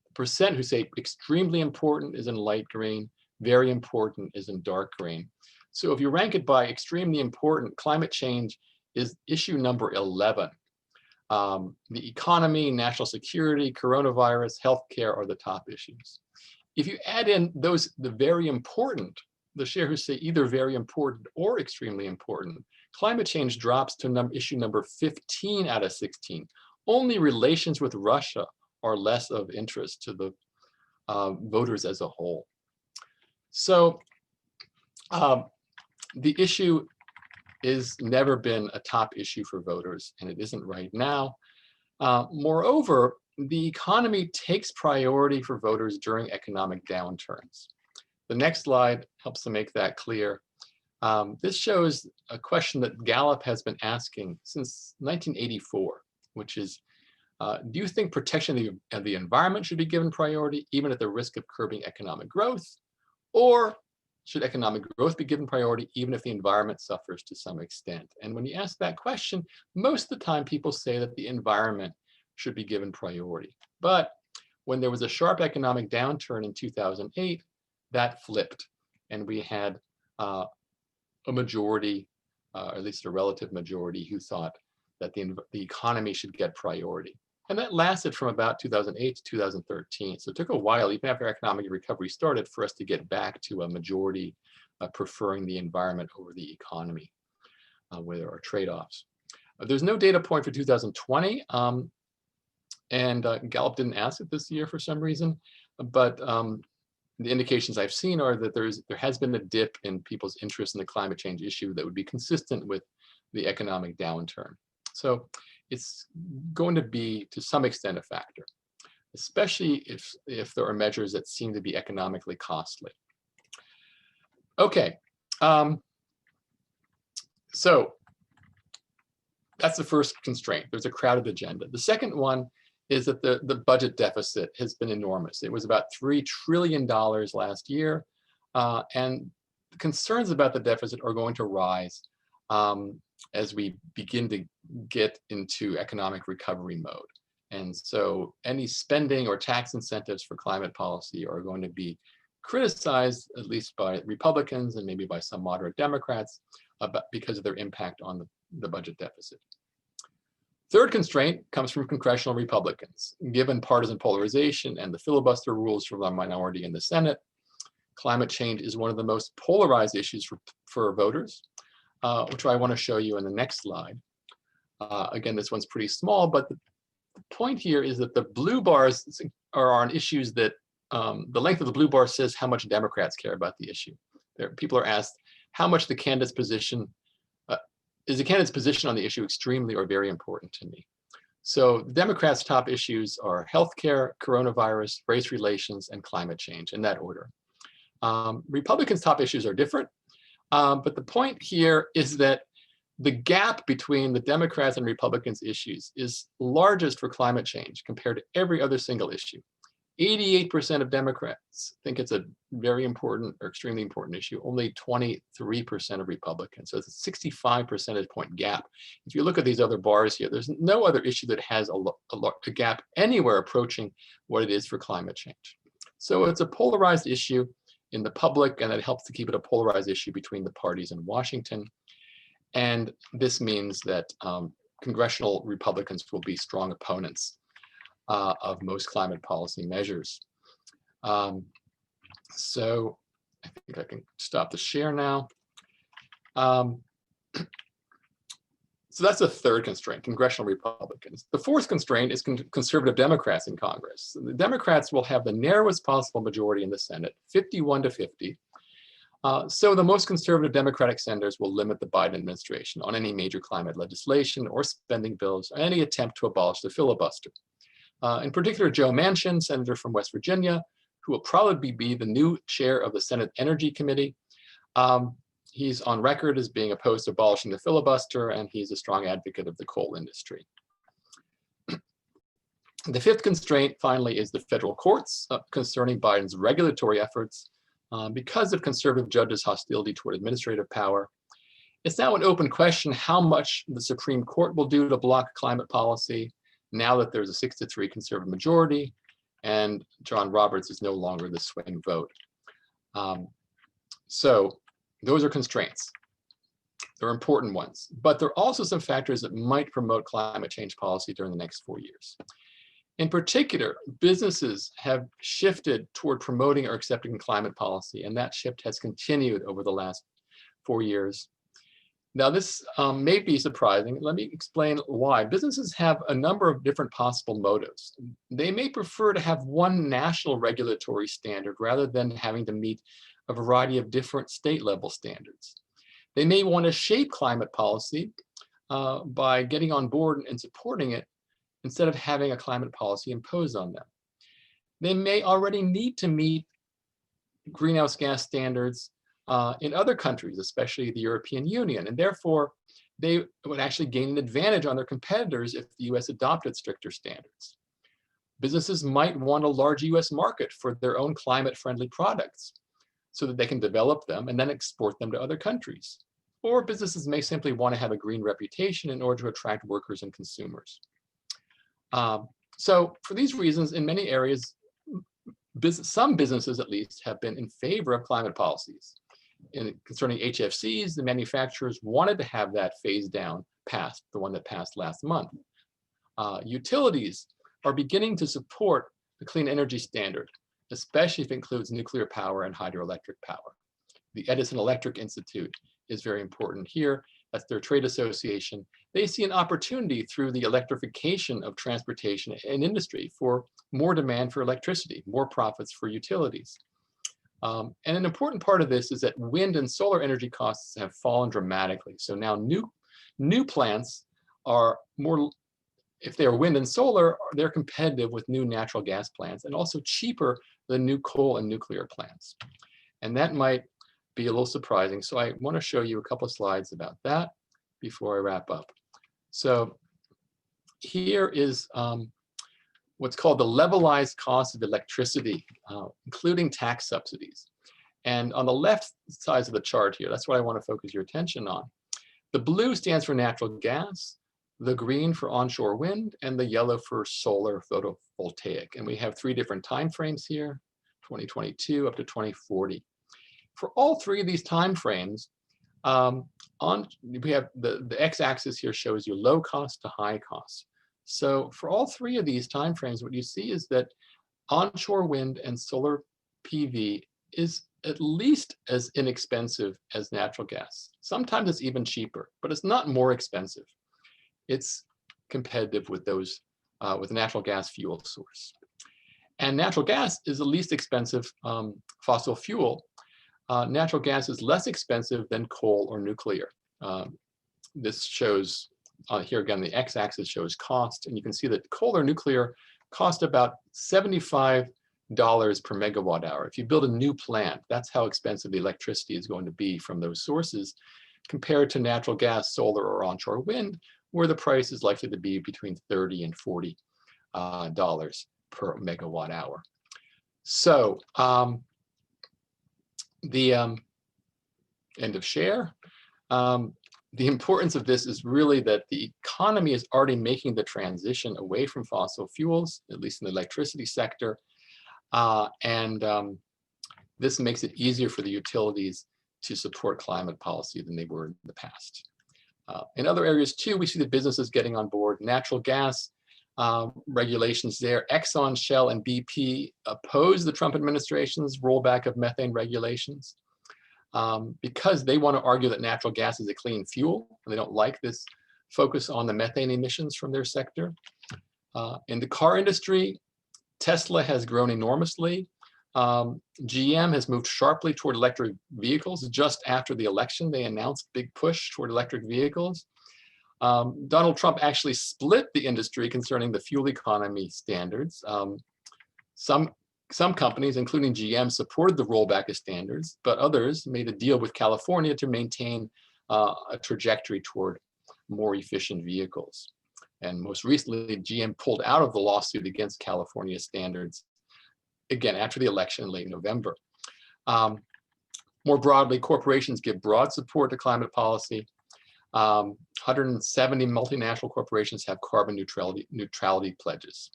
The percent who say extremely important is in light green, very important is in dark green. So if you rank it by extremely important, climate change is issue number 11. The economy, national security, coronavirus, healthcare are the top issues. If you add in those, the very important, the share who say either very important or extremely important, climate change drops to issue number 15 out of 16. Only relations with Russia are less of interest to the voters as a whole. So the issue is never been a top issue for voters, and it isn't right now. Moreover, the economy takes priority for voters during economic downturns. The next slide helps to make that clear. This shows a question that Gallup has been asking since 1984, which is, do you think protection of the environment should be given priority, even at the risk of curbing economic growth? Or should economic growth be given priority, even if the environment suffers to some extent? And when you ask that question, most of the time people say that the environment should be given priority. But when there was a sharp economic downturn in 2008, that flipped, and we had a majority, or at least a relative majority, who thought that the economy should get priority. And that lasted from about 2008 to 2013. So it took a while, even after economic recovery started, for us to get back to a majority preferring the environment over the economy, where there are trade-offs. There's no data point for 2020, and Gallup didn't ask it this year for some reason, but the indications I've seen are that there has been a dip in people's interest in the climate change issue that would be consistent with the economic downturn. So it's going to be, to some extent, a factor, especially if there are measures that seem to be economically costly. Okay, so that's the first constraint. There's a crowded agenda. The second one is that the budget deficit has been enormous. It was about $3 trillion last year, and concerns about the deficit are going to rise as we begin to get into economic recovery mode. And so any spending or tax incentives for climate policy are going to be criticized, at least by Republicans and maybe by some moderate Democrats, because of their impact on the budget deficit. Third constraint comes from congressional Republicans. Given partisan polarization and the filibuster rules for the minority in the Senate, climate change is one of the most polarized issues for voters, which I want to show you in the next slide. Again, this one's pretty small, but the point here is that the blue bars are on issues that the length of the blue bar says how much Democrats care about the issue. People are asked how much the candidate's position is the candidate's position on the issue extremely or very important to me. So the Democrats' top issues are healthcare, coronavirus, race relations, and climate change, in that order. Republicans' top issues are different, but the point here is that the gap between the Democrats and Republicans' issues is largest for climate change compared to every other single issue. 88% of Democrats think it's a very important or extremely important issue, only 23% of Republicans. So it's a 65 percentage point gap. If you look at these other bars here, there's no other issue that has a gap anywhere approaching what it is for climate change. So it's a polarized issue in the public, and it helps to keep it a polarized issue between the parties in Washington. And this means that congressional Republicans will be strong opponents of most climate policy measures. So I think I can stop the share now. So that's the third constraint, congressional Republicans. The fourth constraint is conservative Democrats in Congress. The Democrats will have the narrowest possible majority in the Senate, 51 to 50. So the most conservative Democratic senators will limit the Biden administration on any major climate legislation or spending bills, or any attempt to abolish the filibuster. In particular, Joe Manchin, senator from West Virginia, who will probably be the new chair of the Senate Energy Committee. He's on record as being opposed to abolishing the filibuster, and he's a strong advocate of the coal industry. The fifth constraint, finally, is the federal courts concerning Biden's regulatory efforts. Because of conservative judges' hostility toward administrative power, it's now an open question how much the Supreme Court will do to block climate policy, now that there's a 6-3 conservative majority and John Roberts is no longer the swing vote. So those are constraints. They're important ones, but there are also some factors that might promote climate change policy during the next 4 years. In particular, businesses have shifted toward promoting or accepting climate policy, and that shift has continued over the last 4 years. Now, this may be surprising. Let me explain why. Businesses have a number of different possible motives. They may prefer to have one national regulatory standard rather than having to meet a variety of different state-level standards. They may want to shape climate policy by getting on board and supporting it instead of having a climate policy imposed on them. They may already need to meet greenhouse gas standards in other countries, especially the European Union, and therefore they would actually gain an advantage on their competitors if the US adopted stricter standards. Businesses might want a large US market for their own climate-friendly products so that they can develop them and then export them to other countries. Or businesses may simply want to have a green reputation in order to attract workers and consumers. So for these reasons, in many areas, some businesses at least have been in favor of climate policies. Concerning HFCs, the manufacturers wanted to have that phase down passed, the one that passed last month. Utilities are beginning to support the clean energy standard, especially if it includes nuclear power and hydroelectric power. The Edison Electric Institute is very important here. That's their trade association. They see an opportunity through the electrification of transportation and industry for more demand for electricity, more profits for utilities. And an important part of this is that wind and solar energy costs have fallen dramatically. So now new plants are more, if they are wind and solar, they're competitive with new natural gas plants and also cheaper than new coal and nuclear plants. And that might be a little surprising. So I want to show you a couple of slides about that before I wrap up. So here is what's called the levelized cost of electricity, including tax subsidies. And on the left side of the chart here, that's what I want to focus your attention on. The blue stands for natural gas, the green for onshore wind, and the yellow for solar photovoltaic. And we have 3 different time frames here, 2022 up to 2040. For all 3 of these time frames, we have the x-axis here shows you low cost to high cost. So for all 3 of these time frames, what you see is that onshore wind and solar PV is at least as inexpensive as natural gas. Sometimes it's even cheaper, but it's not more expensive. It's competitive with those with a natural gas fuel source. And natural gas is the least expensive fossil fuel. Natural gas is less expensive than coal or nuclear. This shows, here again, the x-axis shows cost, and you can see that coal or nuclear cost about $75 per megawatt hour. If you build a new plant, that's how expensive the electricity is going to be from those sources, compared to natural gas, solar, or onshore wind, where the price is likely to be between $30 and $40 per megawatt hour. So the end of share. The importance of this is really that the economy is already making the transition away from fossil fuels, at least in the electricity sector. This makes it easier for the utilities to support climate policy than they were in the past. In other areas too, we see the businesses getting on board. Natural gas regulations there. Exxon, Shell, and BP oppose the Trump administration's rollback of methane regulations because they want to argue that natural gas is a clean fuel. They don't like this focus on the methane emissions from their sector. In the car industry, Tesla has grown enormously. GM has moved sharply toward electric vehicles. Just after the election, they announced a big push toward electric vehicles. Donald Trump actually split the industry concerning the fuel economy standards. Some companies, including GM, supported the rollback of standards, but others made a deal with California to maintain a trajectory toward more efficient vehicles. And most recently, GM pulled out of the lawsuit against California standards, again, after the election in late November. More broadly, corporations give broad support to climate policy. 170 multinational corporations have carbon neutrality pledges.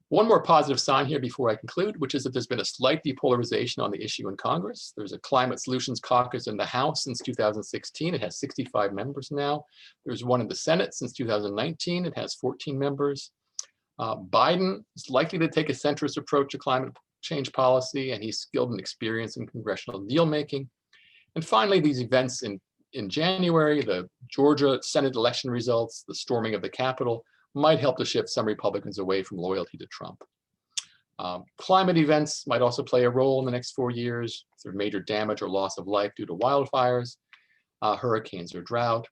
One more positive sign here before I conclude, which is that there's been a slight depolarization on the issue in Congress. There's a Climate Solutions Caucus in the House since 2016. It has 65 members now. There's one in the Senate since 2019. It has 14 members. Biden is likely to take a centrist approach to climate change policy, and he's skilled and experienced in congressional deal making. And finally, these events in January, the Georgia Senate election results, the storming of the Capitol, might help to shift some Republicans away from loyalty to Trump. Climate events might also play a role in the next 4 years. If there's major damage or loss of life due to wildfires, hurricanes, or drought.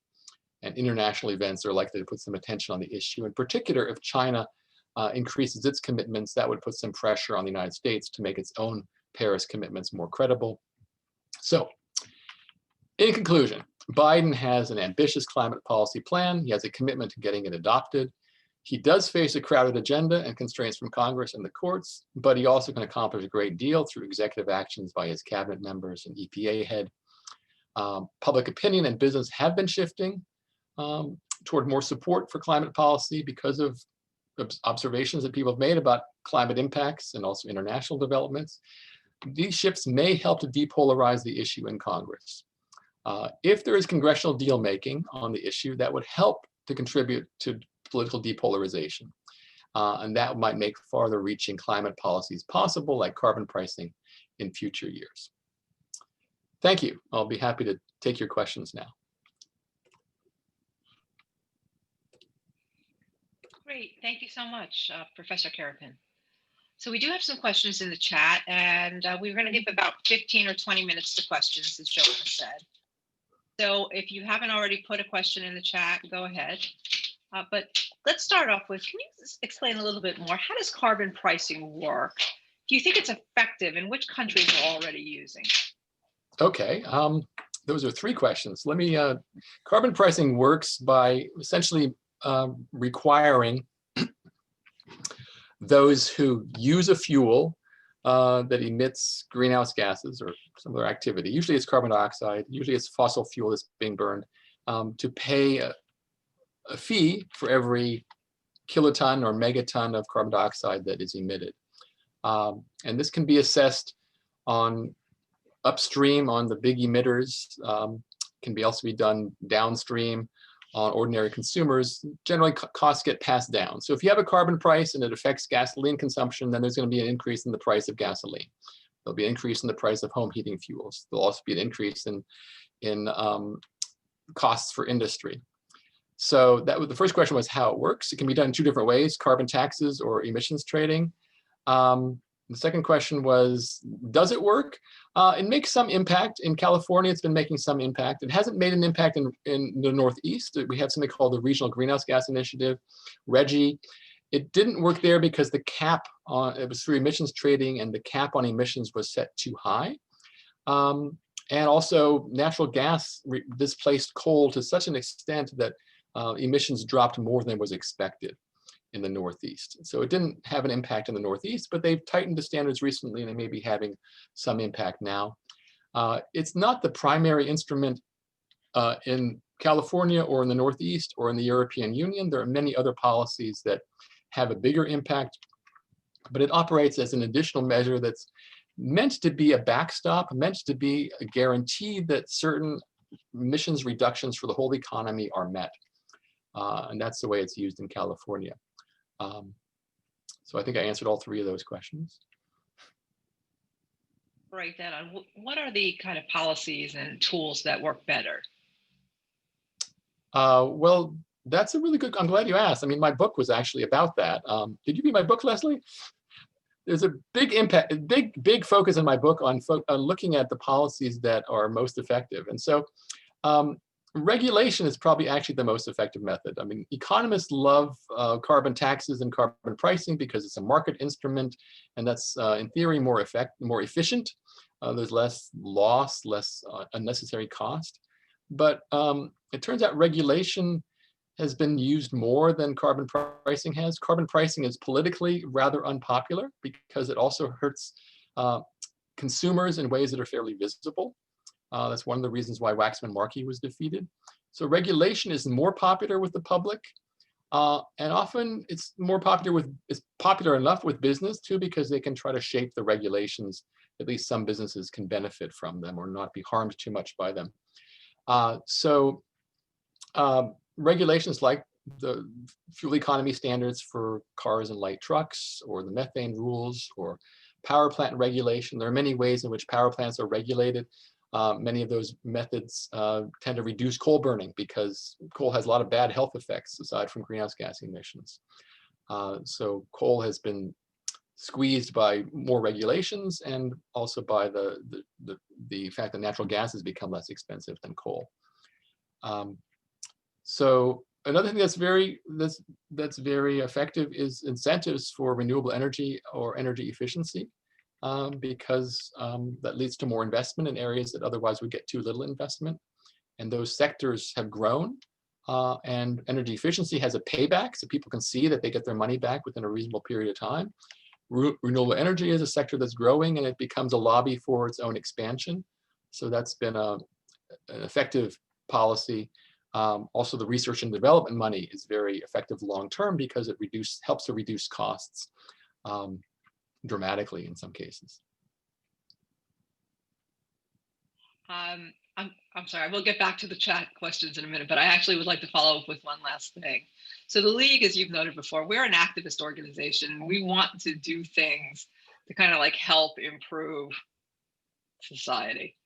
And international events are likely to put some attention on the issue. In particular, if China increases its commitments, that would put some pressure on the United States to make its own Paris commitments more credible. So, in conclusion, Biden has an ambitious climate policy plan. He has a commitment to getting it adopted. He does face a crowded agenda and constraints from Congress and the courts, but he also can accomplish a great deal through executive actions by his cabinet members and EPA head. Public opinion and business have been shifting toward more support for climate policy because of observations that people have made about climate impacts and also international developments. These shifts may help to depolarize the issue in Congress. If there is congressional deal making on the issue, that would help to contribute to political depolarization. And that might make farther reaching climate policies possible, like carbon pricing, in future years. Thank you. I'll be happy to take your questions now. Great, thank you so much, Professor Carapan. So we do have some questions in the chat, and we're going to give about 15 or 20 minutes to questions, as Joanna said. So if you haven't already put a question in the chat, go ahead. But let's start off with, can you explain a little bit more? How does carbon pricing work? Do you think it's effective, and which countries are already using it? Okay, those are three questions. Let me, carbon pricing works by essentially requiring those who use a fuel that emits greenhouse gases or some other activity, usually it's carbon dioxide, usually it's fossil fuel that's being burned, to pay a fee for every kiloton or megaton of carbon dioxide that is emitted. And this can be assessed on upstream on the big emitters, can be also be done downstream on ordinary consumers. Generally, costs get passed down. So if you have a carbon price and it affects gasoline consumption, then there's going to be an increase in the price of gasoline. There'll be an increase in the price of home heating fuels. There'll also be an increase in costs for industry. So that was the first question, was how it works. It can be done in two different ways: carbon taxes or emissions trading. The second question was, does it work? It makes some impact. In California, it's been making some impact. It hasn't made an impact in the Northeast. We have something called the Regional Greenhouse Gas Initiative, RGGI. It didn't work there because the cap on, it was through emissions trading, and the cap on emissions was set too high. And also natural gas displaced coal to such an extent that emissions dropped more than was expected in the Northeast. So it didn't have an impact in the Northeast, but they've tightened the standards recently, and they may be having some impact now. It's not the primary instrument in California or in the Northeast or in the European Union. There are many other policies that have a bigger impact, but it operates as an additional measure that's meant to be a backstop, meant to be a guarantee that certain emissions reductions for the whole economy are met. And that's the way it's used in California. So I think I answered all three of those questions. Write that on. What are the kind of policies and tools that work better? Well, that's a really good, I'm glad you asked. I mean, my book was actually about that. Did you read my book, Leslie? There's a big impact, big focus in my book on looking at the policies that are most effective. And so regulation is probably actually the most effective method. I mean, economists love carbon taxes and carbon pricing because it's a market instrument, and that's in theory more efficient. There's less loss, less unnecessary cost. But it turns out regulation has been used more than carbon pricing has. Carbon pricing is politically rather unpopular because it also hurts consumers in ways that are fairly visible. That's one of the reasons why Waxman-Markey was defeated. So regulation is more popular with the public, and often it's popular enough with business too, because they can try to shape the regulations. At least some businesses can benefit from them or not be harmed too much by them. Regulations like the fuel economy standards for cars and light trucks, or the methane rules, or power plant regulation. There are many ways in which power plants are regulated. Many of those methods tend to reduce coal burning because coal has a lot of bad health effects aside from greenhouse gas emissions. So coal has been squeezed by more regulations, and also by the fact that natural gas has become less expensive than coal. So another thing that's very effective is incentives for renewable energy or energy efficiency, because that leads to more investment in areas that otherwise would get too little investment. And those sectors have grown, and energy efficiency has a payback, so people can see that they get their money back within a reasonable period of time. Renewable energy is a sector that's growing, and it becomes a lobby for its own expansion. So that's been an effective policy. Also, the research and development money is very effective long-term because it helps to reduce costs dramatically in some cases. I'm sorry, we'll get back to the chat questions in a minute, but I actually would like to follow up with one last thing. So the League, as you've noted before, we're an activist organization. We want to do things to kind of like help improve society.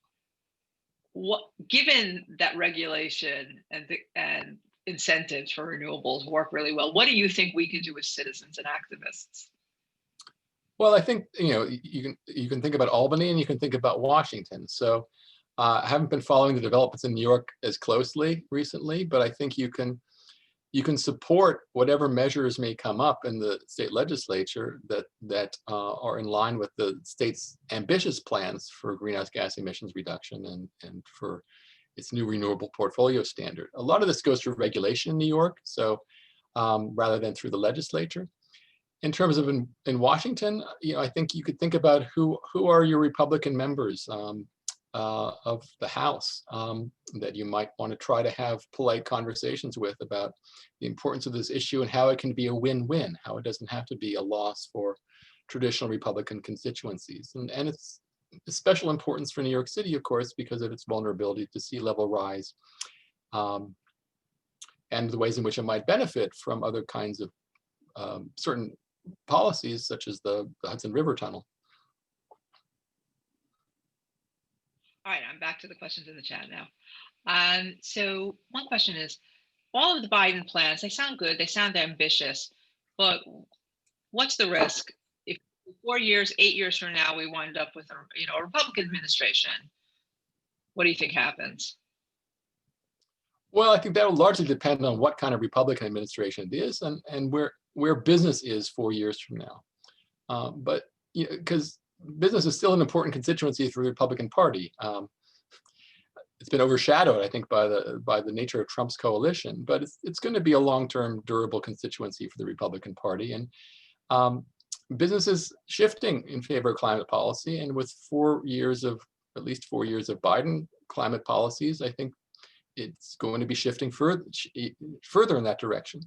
Given that regulation and incentives for renewables work really well, what do you think we can do as citizens and activists? Well, I think, you can think about Albany and you can think about Washington. So I haven't been following the developments in New York as closely recently, but I think you can support whatever measures may come up in the state legislature that are in line with the state's ambitious plans for greenhouse gas emissions reduction and for its new renewable portfolio standard. A lot of this goes through regulation in New York, so rather than through the legislature. In terms of in Washington, I think you could think about who are your Republican members of the House that you might want to try to have polite conversations with about the importance of this issue and how it can be a win-win, how it doesn't have to be a loss for traditional Republican constituencies. And it's a special importance for New York City, of course, because of its vulnerability to sea level rise and the ways in which it might benefit from other kinds of certain policies, such as the Hudson River Tunnel. All right, I'm back to the questions in the chat now. So one question is, all of the Biden plans, they sound good, they sound ambitious, but what's the risk if 4 years, 8 years from now, we wind up with a Republican administration? What do you think happens? Well, I think that will largely depend on what kind of Republican administration it is and where business is 4 years from now. But because business is still an important constituency for the Republican Party. It's been overshadowed, I think, by the nature of Trump's coalition, but it's going to be a long-term, durable constituency for the Republican Party. And business is shifting in favor of climate policy. And with at least 4 years of Biden climate policies, I think it's going to be shifting further in that direction.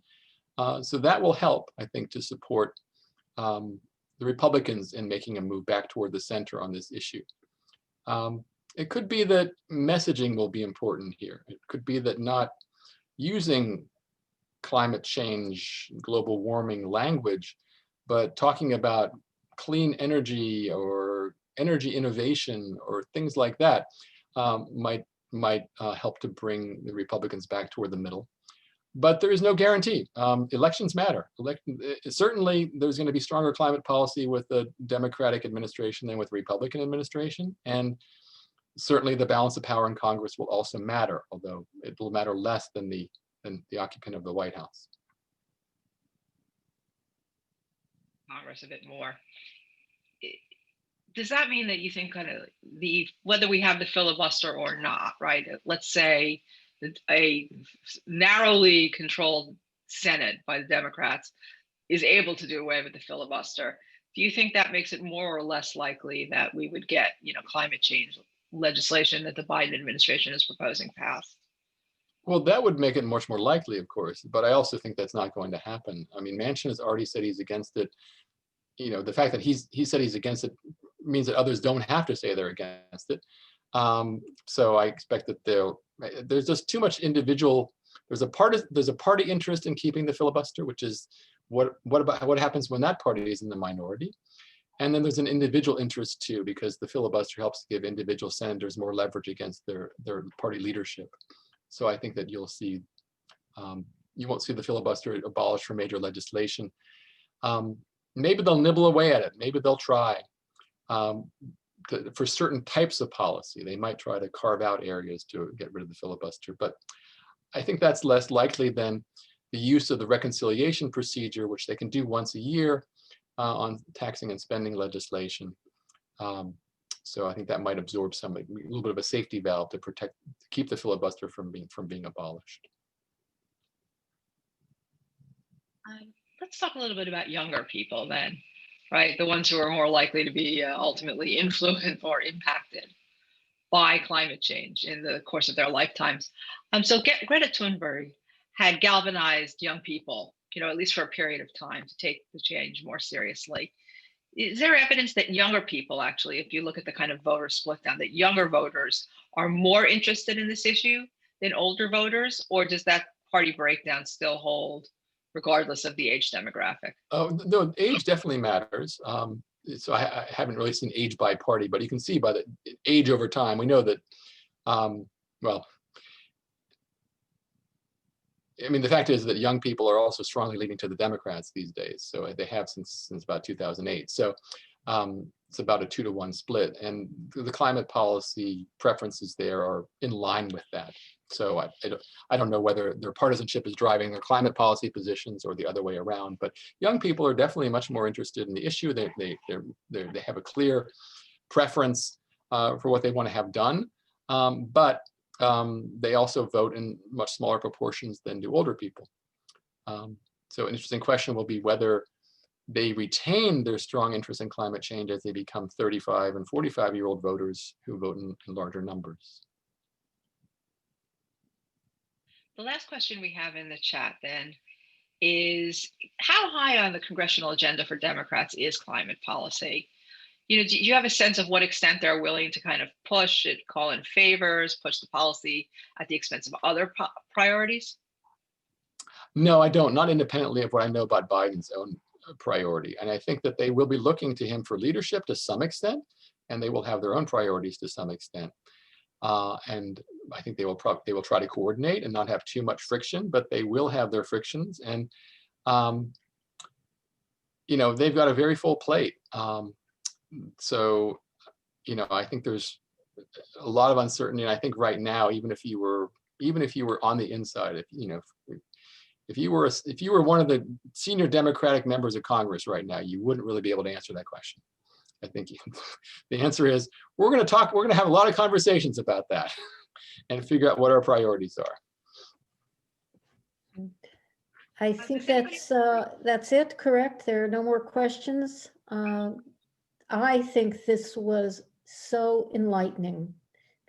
So that will help, I think, to support the Republicans in making a move back toward the center on this issue. It could be that messaging will be important here. It could be that not using climate change, global warming language, but talking about clean energy or energy innovation or things like that might help to bring the Republicans back toward the middle. But there is no guarantee. Elections matter. Certainly, there's going to be stronger climate policy with the Democratic administration than with the Republican administration. And certainly the balance of power in Congress will also matter, although it will matter less than the occupant of the White House. Congress a bit more. Does that mean that you think whether we have the filibuster or not, right? Let's say a narrowly controlled Senate by the Democrats is able to do away with the filibuster. Do you think that makes it more or less likely that we would get, climate change legislation that the Biden administration is proposing passed? Well, that would make it much more likely, of course, but I also think that's not going to happen. I mean, Manchin has already said he's against it. The fact that he said he's against it means that others don't have to say they're against it. So I expect that there's just too much individual. There's a party interest in keeping the filibuster, which is what happens when that party is in the minority. And then there's an individual interest too, because the filibuster helps give individual senators more leverage against their party leadership. So I think that you won't see the filibuster abolished for major legislation. Maybe they'll nibble away at it. Maybe they'll try. For certain types of policy, they might try to carve out areas to get rid of the filibuster. But I think that's less likely than the use of the reconciliation procedure, which they can do once a year on taxing and spending legislation. So I think that might absorb a little bit of a safety valve to keep the filibuster from being abolished. Let's talk a little bit about younger people then, right? The ones who are more likely to be ultimately influenced or impacted by climate change in the course of their lifetimes. So Greta Thunberg had galvanized young people, at least for a period of time, to take the change more seriously. Is there evidence that younger people, actually, if you look at the kind of voter split down, that younger voters are more interested in this issue than older voters, or does that party breakdown still hold regardless of the age demographic? Oh, no, age definitely matters. So I haven't really seen age by party, but you can see by the age over time, we know that, I mean, the fact is that young people are also strongly leaning to the Democrats these days. So they have since about 2008. So it's about a 2-to-1 split, and the climate policy preferences there are in line with that. So I don't know whether their partisanship is driving their climate policy positions or the other way around, but young people are definitely much more interested in the issue. They have a clear preference for what they want to have done, but they also vote in much smaller proportions than do older people. So an interesting question will be whether they retain their strong interest in climate change as they become 35 and 45-year-old voters who vote in larger numbers. The last question we have in the chat then is, how high on the congressional agenda for Democrats is climate policy? You know, do you have a sense of what extent they're willing to kind of push it, call in favors, push the policy at the expense of other priorities? No, I don't, not independently of what I know about Biden's own priority. And I think that they will be looking to him for leadership to some extent, and they will have their own priorities to some extent. And I think they will try to coordinate and not have too much friction, but they will have their frictions. And, you know, they've got a very full plate. So, you know, I think there's a lot of uncertainty. And I think right now, even if you were on the inside, if you were one of the senior Democratic members of Congress right now, you wouldn't really be able to answer that question. I think the answer is we're going to have a lot of conversations about that and figure out what our priorities are. I think that's it, correct? There are no more questions. I think this was so enlightening.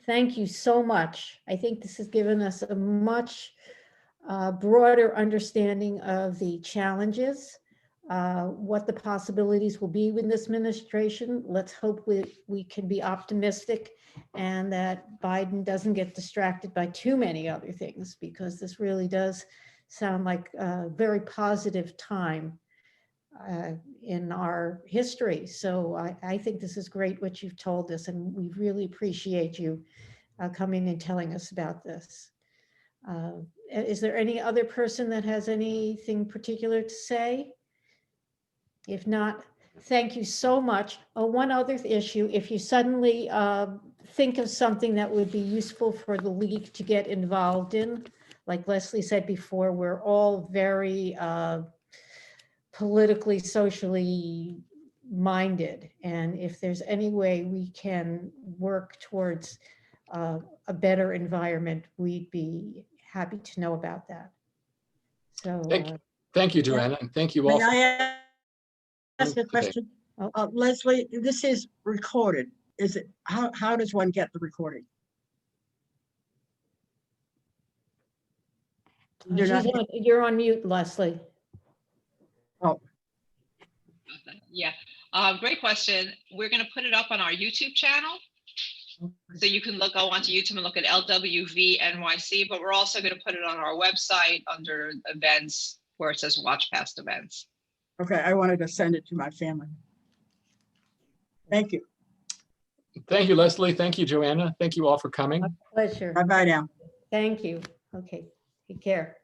Thank you so much. I think this has given us a much broader understanding of the challenges, what the possibilities will be with this administration. Let's hope we can be optimistic and that Biden doesn't get distracted by too many other things, because this really does sound like a very positive time in our history. So I think this is great what you've told us, and we really appreciate you coming and telling us about this. Is there any other person that has anything particular to say? If not, thank you so much. Oh, one other issue, if you suddenly think of something that would be useful for the league to get involved in, like Leslie said before, we're all very politically, socially minded. And if there's any way we can work towards a better environment, we'd be happy to know about that. So thank you, Joanna, and thank you all. May I ask a question? Leslie, this is recorded. Is it, how does one get the recording? You're on mute, Leslie. Oh. Yeah, great question. We're going to put it up on our YouTube channel. So you can go onto YouTube and look at LWV NYC, but we're also going to put it on our website under events where it says watch past events. Okay, I wanted to send it to my family. Thank you. Thank you, Leslie. Thank you, Joanna. Thank you all for coming. My pleasure. Bye-bye now. Thank you. Okay, take care.